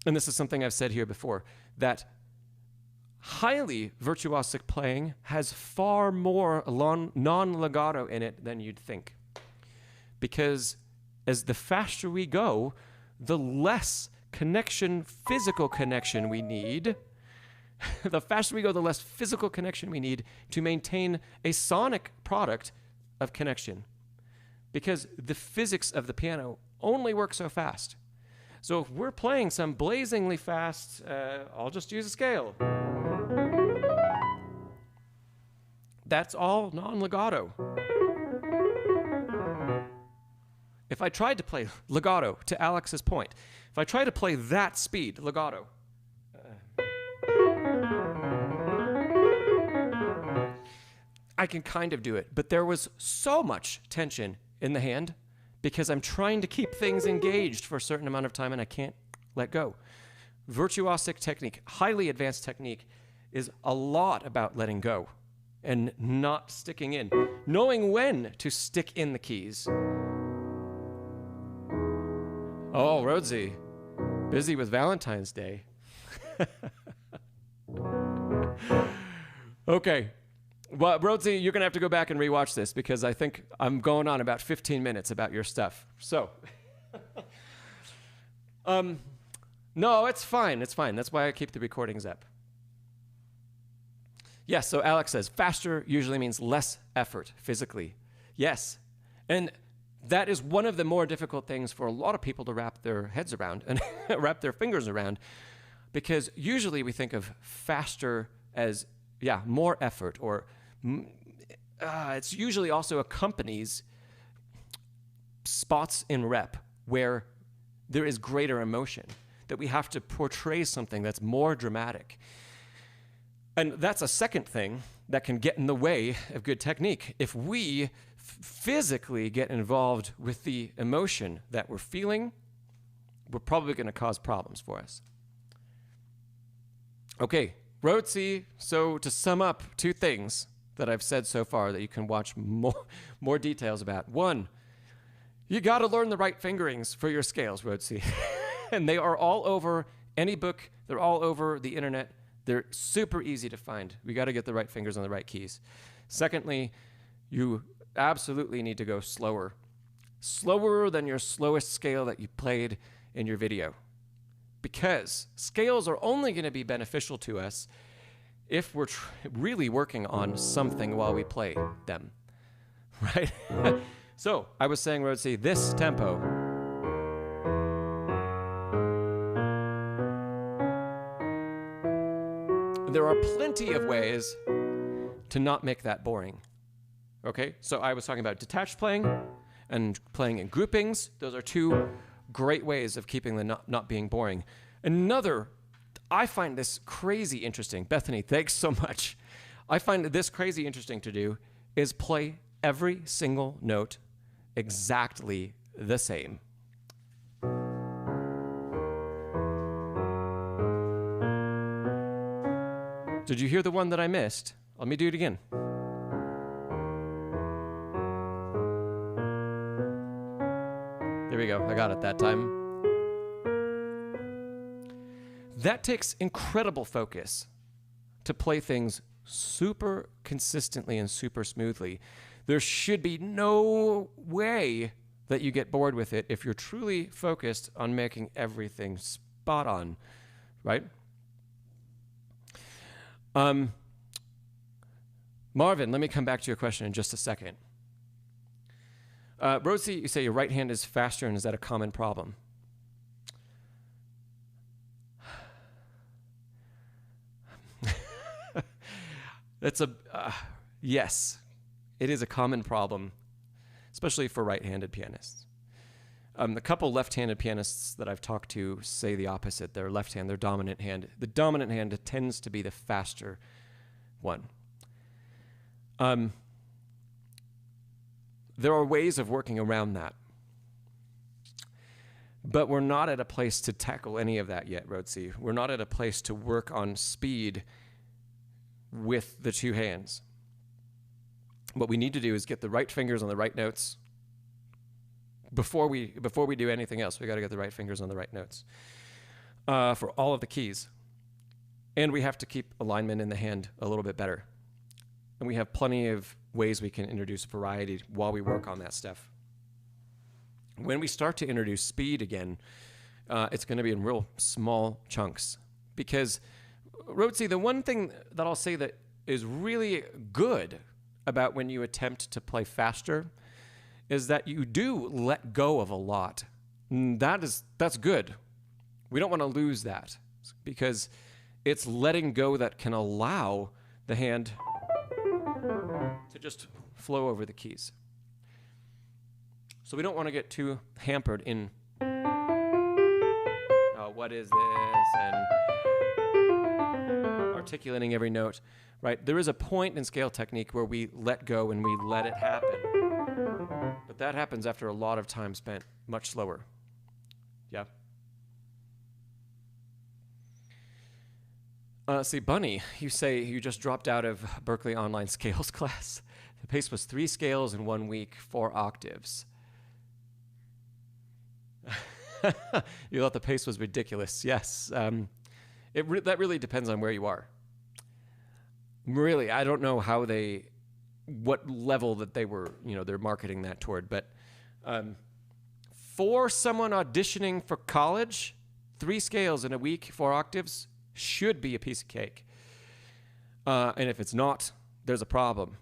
and this is something I've said here before, that highly virtuosic playing has far more non-legato in it than you'd think. Because as the faster we go, the less connection, physical connection we need. The faster we go, the less physical connection we need to maintain a sonic product of connection. Because the physics of the piano only work so fast. So if we're playing some blazingly fast, I'll just use a scale. That's all non-legato. If I tried to play legato, to Alex's point, if I try to play that speed, legato, I can kind of do it, but there was so much tension in the hand because I'm trying to keep things engaged for a certain amount of time and I can't let go. Virtuosic technique, highly advanced technique, is a lot about letting go and not sticking in, knowing when to stick in the keys. Oh, Rhodsey, Busy with Valentine's Day. Okay. Well, Rhodsey, you're going to have to go back and rewatch this because I think I'm going on about 15 minutes about your stuff. So, no, it's fine. It's fine. That's why I keep the recordings up. Yes, so Alex says, faster usually means less effort physically. Yes. And that is one of the more difficult things for a lot of people to wrap their heads around and wrap their fingers around, because usually we think of faster as, more effort, or it's usually also accompanies spots in rep where there is greater emotion, that we have to portray something that's more dramatic. And that's a second thing that can get in the way of good technique. If we physically get involved with the emotion that we're feeling, we're probably going to cause problems for us. Okay, Rhodsey, so to sum up, 2 things that I've said so far that you can watch more details about. 1, you got to learn the right fingerings for your scales, Rhodsey. And they are all over any book. They're all over the internet. They're super easy to find. We got to get the right fingers on the right keys. Secondly, you absolutely need to go slower. Slower than your slowest scale that you played in your video. Because scales are only going to be beneficial to us if we're really working on something while we play them. Right? So, I was saying, Rhodsey, this tempo. There are plenty of ways to not make that boring. Okay? So I was talking about detached playing and playing in groupings. Those are 2 great ways of keeping the not being boring. Another, I find this crazy interesting. Bethany, thanks so much. I find this crazy interesting to do is play every single note exactly the same. Did you hear the one that I missed? Let me do it again. There we go. I got it that time. That takes incredible focus to play things super consistently and super smoothly. There should be no way that you get bored with it if you're truly focused on making everything spot on, right? Marvin, let me come back to your question in just a second. Rhodsey, you say your right hand is faster, and is that a common problem? That's yes, it is a common problem, especially for right-handed pianists. The couple left-handed pianists that I've talked to say the opposite. Their left hand, their dominant hand. The dominant hand tends to be the faster one. There are ways of working around that. But we're not at a place to tackle any of that yet, Rhodsey. We're not at a place to work on speed with the 2 hands. What we need to do is get the right fingers on the right notes. Before we do anything else, we got to get the right fingers on the right notes for all of the keys. And we have to keep alignment in the hand a little bit better. And we have plenty of ways we can introduce variety while we work on that stuff. When we start to introduce speed again, it's going to be in real small chunks. Because, Rhodsey, the one thing that I'll say that is really good about when you attempt to play faster is that you do let go of a lot. That's good. We don't want to lose that because it's letting go that can allow the hand to just flow over the keys. So we don't want to get too hampered in what is this and articulating every note, right? There is a point in scale technique where we let go and we let it happen. But that happens after a lot of time spent much slower. Yeah. See, Bunny, you say you just dropped out of Berklee Online Scales class. The pace was 3 scales in 1 week, 4 octaves. You thought the pace was ridiculous. Yes. That really depends on where you are. Really, I don't know what level that they were, they're marketing that toward. But for someone auditioning for college, 3 scales in a week, 4 octaves, should be a piece of cake. And if it's not, there's a problem.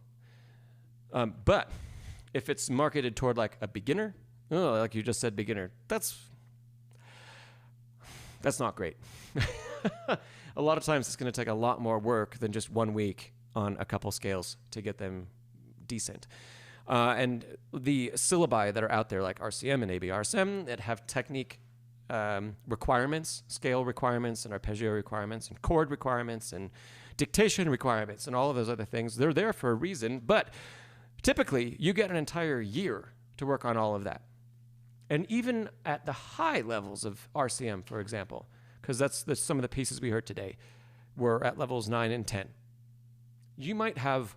But if it's marketed toward like a beginner, like you just said, beginner, that's not great. A lot of times it's going to take a lot more work than just 1 week on a couple scales to get them decent. And the syllabi that are out there, like RCM and ABRSM, that have technique requirements, scale requirements, and arpeggio requirements, and chord requirements, and dictation requirements, and all of those other things, they're there for a reason. But typically, you get an entire year to work on all of that. And even at the high levels of RCM, for example, because that's some of the pieces we heard today were at levels 9 and 10. You might have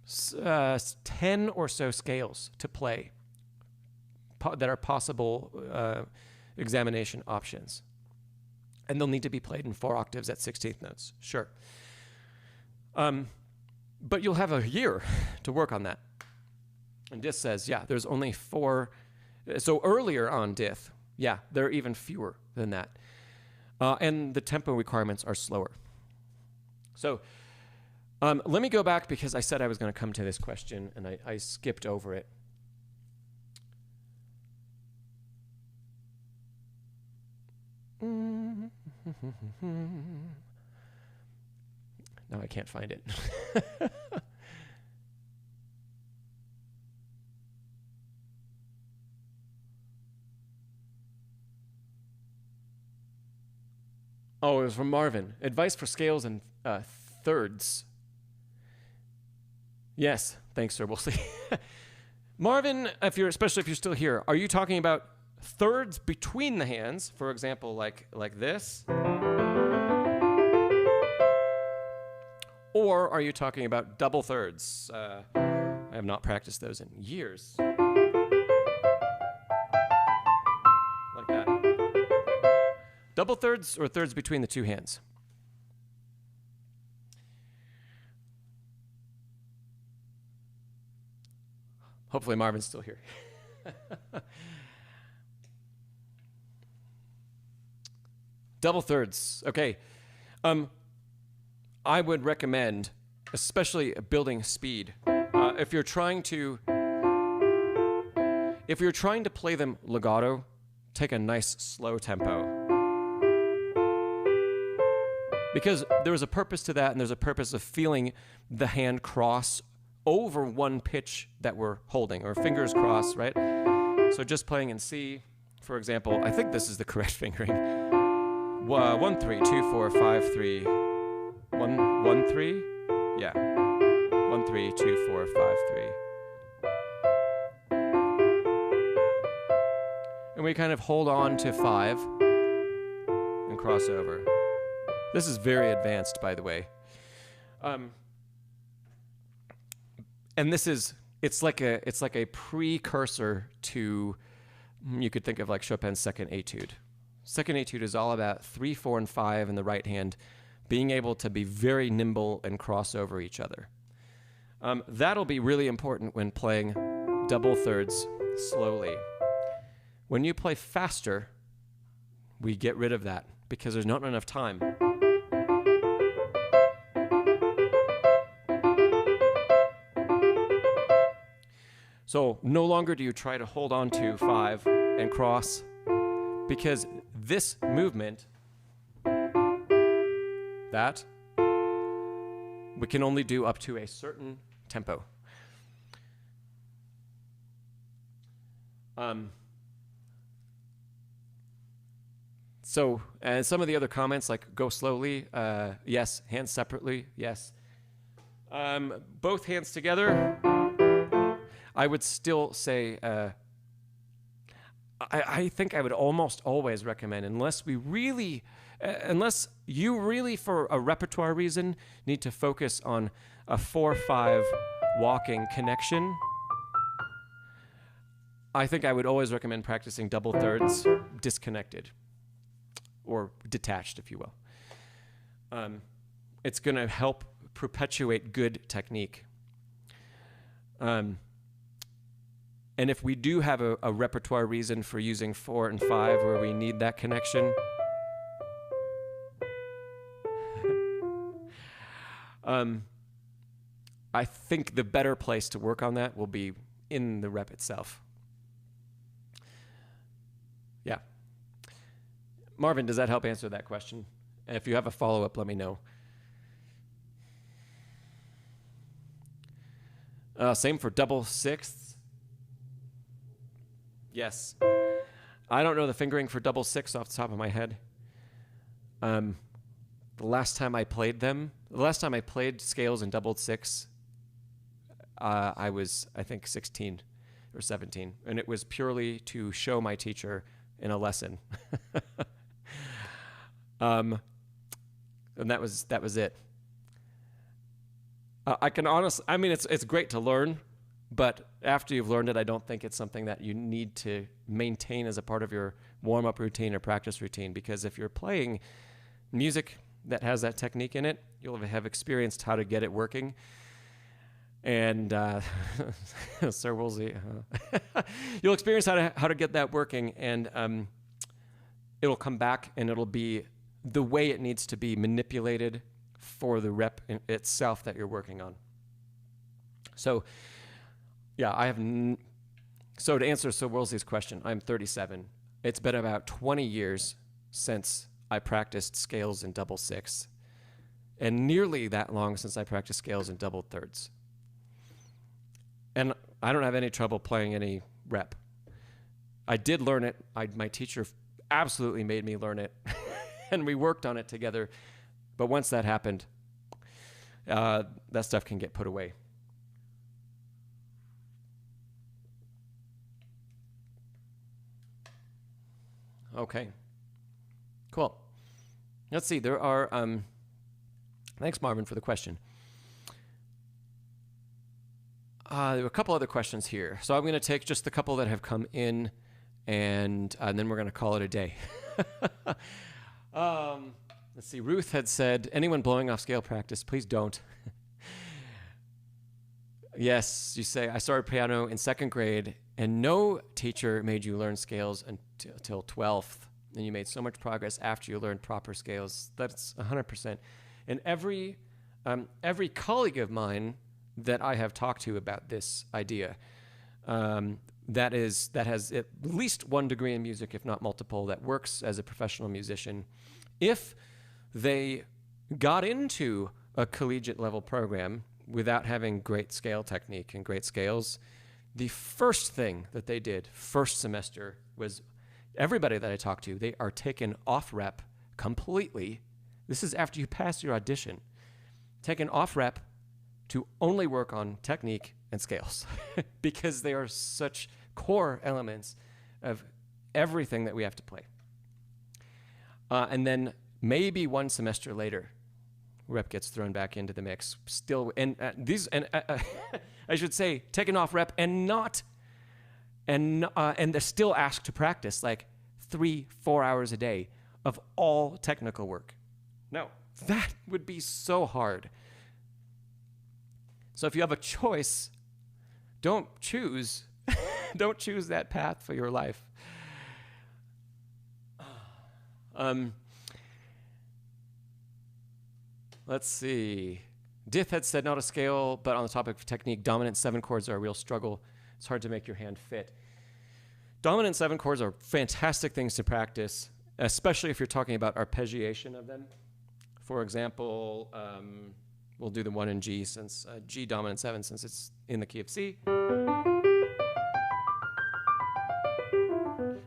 10 or so scales to play that are possible examination options. And they'll need to be played in 4 octaves at 16th notes, sure. But you'll have a year to work on that. And Dith says, yeah, there's only 4. So earlier on Dith, yeah, there are even fewer than that. And the tempo requirements are slower. So let me go back because I said I was going to come to this question and I skipped over it. No, I can't find it. Oh, it was from Marvin. Advice for scales and thirds. Yes, thanks, Ser Woolsley. Marvin, especially if you're still here, are you talking about thirds between the hands? For example, like this? Or are you talking about double thirds? I have not practiced those in years. Like that. Double thirds or thirds between the 2 hands? Hopefully Marvin's still here. Double thirds. Okay. I would recommend, especially building speed, if you're trying to play them legato, take a nice slow tempo. Because there's a purpose to that, and there's a purpose of feeling the hand cross over one pitch that we're holding, or fingers cross, right? So just playing in C, for example, I think this is the correct fingering. 1, 3, 2, 4, 5, 3, 1, 3, yeah. 1, 3, 2, 4, 5, 3. And we kind of hold on to 5 and cross over. This is very advanced, by the way. And it's like a precursor to, you could think of like Chopin's second etude. Second etude is all about 3, 4, and 5 in the right hand, being able to be very nimble and cross over each other. That'll be really important when playing double thirds slowly. When you play faster, we get rid of that because there's not enough time. So no longer do you try to hold on to 5 and cross, because this movement, that, we can only do up to a certain tempo. So, and some of the other comments, like go slowly, yes, hands separately, yes. Both hands together, I would still say, I think I would almost always recommend, unless you really, for a repertoire reason, need to focus on a 4-5 walking connection, I think I would always recommend practicing double thirds disconnected or detached, if you will. It's going to help perpetuate good technique. And if we do have a repertoire reason for using 4 and 5 where we need that connection, I think the better place to work on that will be in the rep itself. Yeah. Marvin, does that help answer that question? And if you have a follow-up, let me know. Same for double sixths. Yes. I don't know the fingering for double six off the top of my head. The last time I played scales in doubled six, I was, I think, 16 or 17. And it was purely to show my teacher in a lesson. And that was it. I mean, it's great to learn, but after you've learned it, I don't think it's something that you need to maintain as a part of your warm-up routine or practice routine, because if you're playing music that has that technique in it, you'll have experienced how to get it working. And Ser Woolsley, you'll experience how to get that working, and it'll come back and it'll be the way it needs to be manipulated for the rep itself that you're working on. So, yeah, so to answer Ser Woolsley's question, I'm 37. It's been about 20 years since I practiced scales in double six, and nearly that long since I practiced scales in double thirds. And I don't have any trouble playing any rep. I did learn it. My teacher absolutely made me learn it, and we worked on it together. But once that happened, that stuff can get put away. Okay. Cool. Let's see. There are... thanks, Marvin, for the question. There are a couple other questions here. So I'm going to take just the couple that have come in, and then we're going to call it a day. Let's see. Ruth had said, anyone blowing off scale practice, please don't. Yes, you say, I started piano in 2nd grade, and no teacher made you learn scales until 12th. And you made so much progress after you learned proper scales. That's 100%. And every colleague of mine that I have talked to about this idea, that has at least 1 degree in music, if not multiple, that works as a professional musician, if they got into a collegiate level program without having great scale technique and great scales, the first thing that they did first semester was, everybody that I talked to, they are taken off rep completely. This is after you pass your audition. Taken off rep to only work on technique and scales because they are such core elements of everything that we have to play. And then maybe 1 semester later, rep gets thrown back into the mix. Still, and I should say, taken off rep and they're still asked to practice like 3-4 hours a day of all technical work. No, that would be so hard. So if you have a choice, don't choose that path for your life. Let's see. Dith had said not a scale, but on the topic of technique, dominant 7 chords are a real struggle. It's hard to make your hand fit. Dominant 7 chords are fantastic things to practice, especially if you're talking about arpeggiation of them. For example, we'll do the 1 in G, since G dominant 7, since it's in the key of C.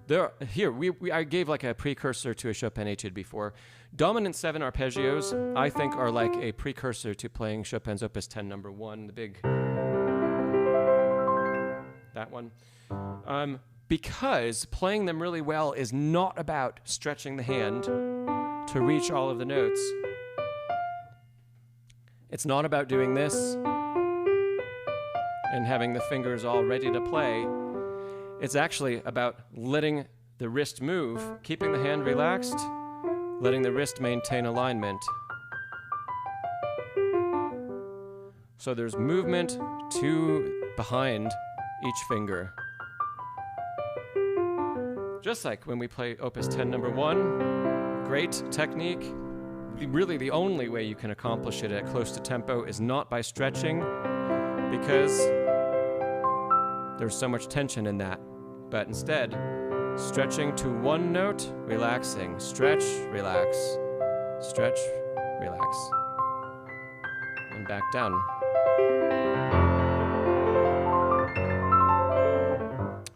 I gave like a precursor to a Chopin etude before. Dominant 7 arpeggios, I think, are like a precursor to playing Chopin's Opus 10 number 1, the big, that one. Because playing them really well is not about stretching the hand to reach all of the notes. It's not about doing this and having the fingers all ready to play. It's actually about letting the wrist move, keeping the hand relaxed, letting the wrist maintain alignment. So there's movement to behind each finger. Just like when we play Opus 10 number 1, great technique. Really the only way you can accomplish it at close to tempo is not by stretching, because there's so much tension in that. But instead, stretching to one note, relaxing. Stretch, relax. Stretch, relax. And back down.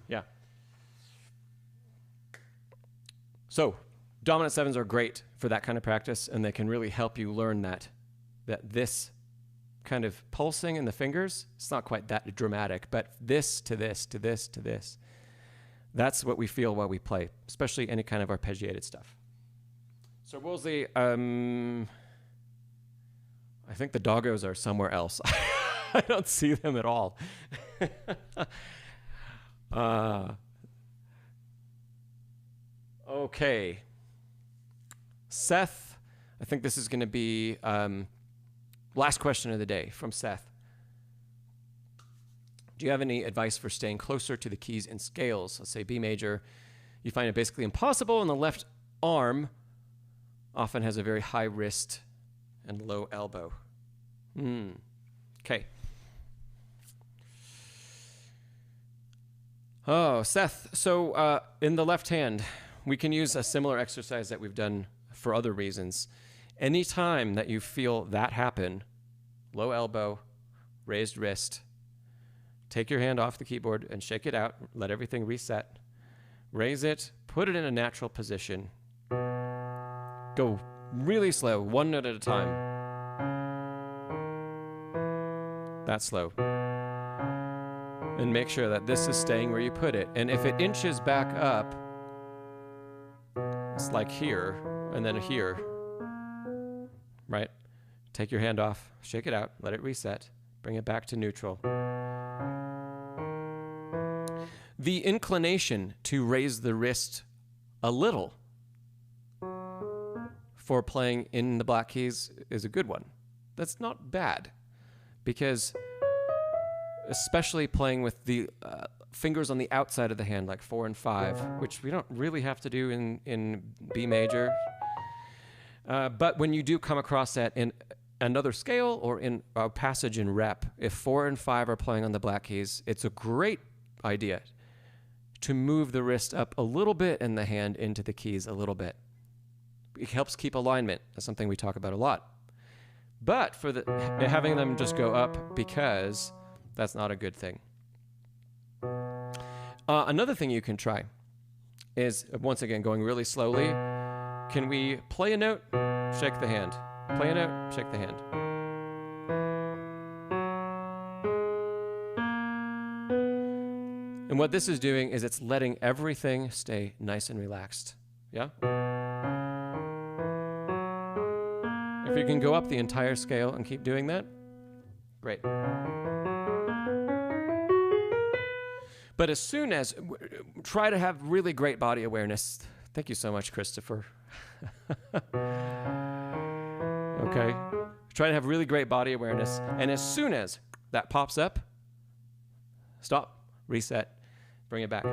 Yeah. So, dominant 7s are great for that kind of practice, and they can really help you learn that this kind of pulsing in the fingers, it's not quite that dramatic, but this to this to this to this, that's what we feel while we play, especially any kind of arpeggiated stuff. So Woolsley, I think the doggos are somewhere else. I don't see them at all. Okay. Seth, I think this is going to be last question of the day from Seth. Do you have any advice for staying closer to the keys and scales? Let's say B major. You find it basically impossible, and the left arm often has a very high wrist and low elbow. Okay. Oh, Seth. So in the left hand, we can use a similar exercise that we've done for other reasons. Anytime that you feel that happen, low elbow, raised wrist, take your hand off the keyboard and shake it out. Let everything reset. Raise it. Put it in a natural position. Go really slow, one note at a time. That slow. And make sure that this is staying where you put it. And if it inches back up, it's like here and then here, right? Take your hand off, shake it out, let it reset, bring it back to neutral. The inclination to raise the wrist a little for playing in the black keys is a good one. That's not bad, because especially playing with the fingers on the outside of the hand, like 4 and 5, which we don't really have to do in B major. But when you do come across that in another scale or in a passage in rep, if 4 and 5 are playing on the black keys, it's a great idea to move the wrist up a little bit and the hand into the keys a little bit. It helps keep alignment. That's something we talk about a lot. But for having them just go up, because that's not a good thing. Another thing you can try is, once again, going really slowly. Can we play a note, shake the hand? Play a note, shake the hand. And what this is doing is it's letting everything stay nice and relaxed. Yeah? If you can go up the entire scale and keep doing that, great. But as soon as, try to have really great body awareness. Thank you so much, Christopher. Okay. Try to have really great body awareness. And as soon as that pops up, stop, reset, bring it back.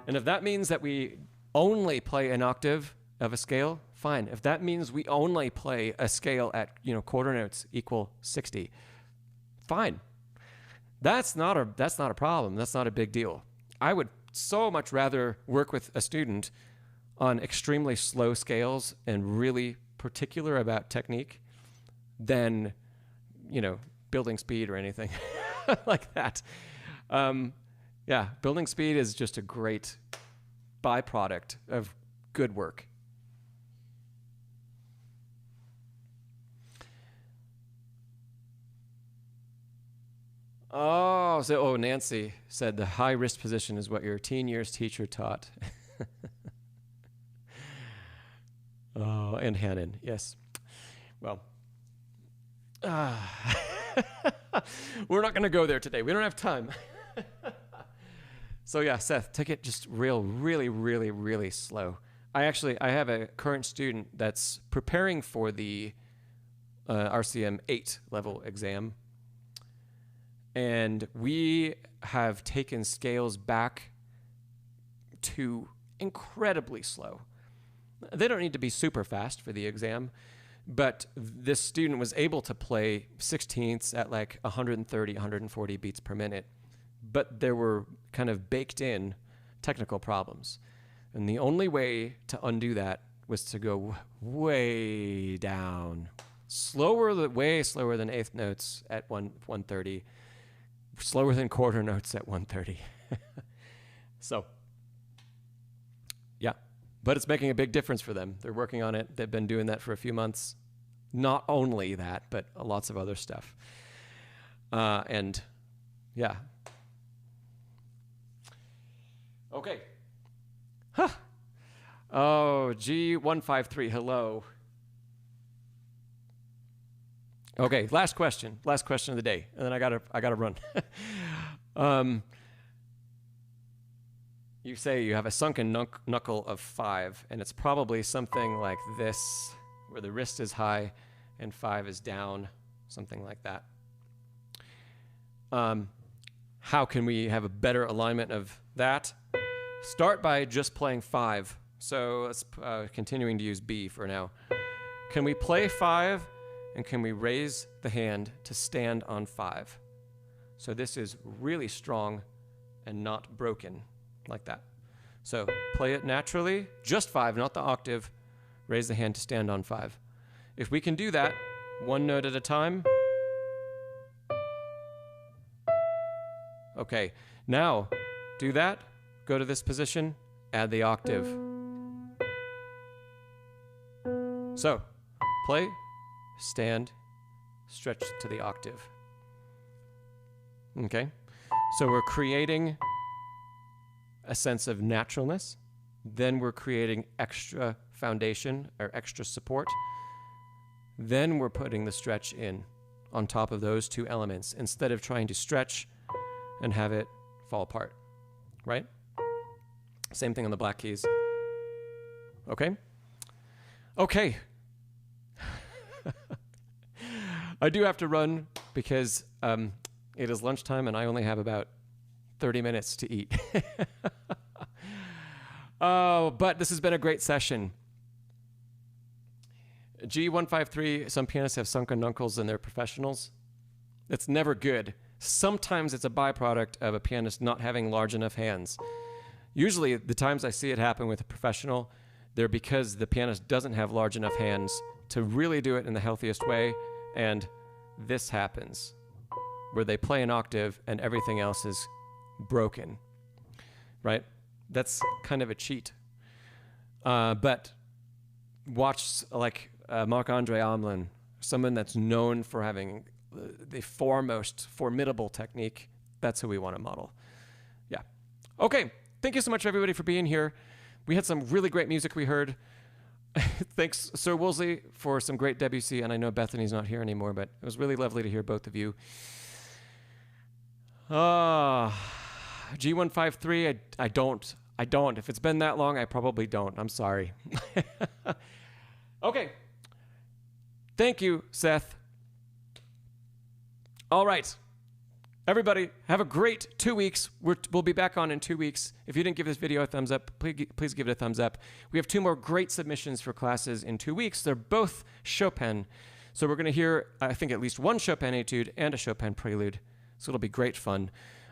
And if that means that we only play an octave of a scale, fine. If that means we only play a scale at, quarter notes equal 60, fine. That's not a problem. That's not a big deal. I would so much rather work with a student on extremely slow scales and really particular about technique than, building speed or anything like that. Yeah, building speed is just a great byproduct of good work. Nancy said the high wrist position is what your teen years teacher taught. Oh, and Hannon, yes. Well, we're not going to go there today. We don't have time. So yeah, Seth, take it just really slow. I have a current student that's preparing for the RCM 8 level exam. And we have taken scales back to incredibly slow. They don't need to be super fast for the exam, but this student was able to play 16ths at like 130, 140 beats per minute, but there were kind of baked in technical problems. And the only way to undo that was to go way down, way slower than eighth notes at 130, slower than quarter notes at 130. So, yeah, but it's making a big difference for them. They're working on it. They've been doing that for a few months. Not only that, but lots of other stuff. And yeah. Okay. Huh. Oh, G153, hello. Okay, last question of the day, and then I gotta run. You say you have a sunken knuckle of 5, and it's probably something like this, where the wrist is high and 5 is down, something like that. How can we have a better alignment of that? Start by just playing 5. So let's continuing to use B for now. Can we play 5? And can we raise the hand to stand on 5? So this is really strong and not broken, like that. So play it naturally, just 5, not the octave. Raise the hand to stand on 5. If we can do that, one note at a time. Okay, now do that. Go to this position, add the octave. So play, stand, stretch to the octave. Okay? So we're creating a sense of naturalness. Then we're creating extra foundation or extra support. Then we're putting the stretch in on top of those two elements instead of trying to stretch and have it fall apart. Right? Same thing on the black keys. Okay? Okay. I do have to run because it is lunchtime and I only have about 30 minutes to eat. Oh, but this has been a great session. G153, some pianists have sunken knuckles and they're professionals. It's never good. Sometimes it's a byproduct of a pianist not having large enough hands. Usually the times I see it happen with a professional, they're because the pianist doesn't have large enough hands to really do it in the healthiest way, and this happens, where they play an octave and everything else is broken, right? That's kind of a cheat. But watch like Marc-Andre Hamelin, someone that's known for having the foremost formidable technique. That's who we want to model. Yeah. Okay. Thank you so much, everybody, for being here. We had some really great music we heard. Thanks, Ser Woolsley, for some great Debussy, and I know Bethany's not here anymore, but it was really lovely to hear both of you. G153, I don't. If it's been that long, I probably don't. I'm sorry. Okay. Thank you, Seth. All right. Everybody, have a great 2 weeks. We'll be back on in 2 weeks. If you didn't give this video a thumbs up, please give it a thumbs up. We have 2 more great submissions for classes in 2 weeks. They're both Chopin. So we're going to hear, I think, at least one Chopin etude and a Chopin prelude. So it'll be great fun.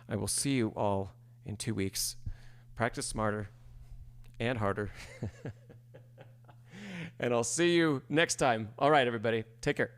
I will see you all in 2 weeks. Practice smarter and harder. And I'll see you next time. All right, everybody. Take care.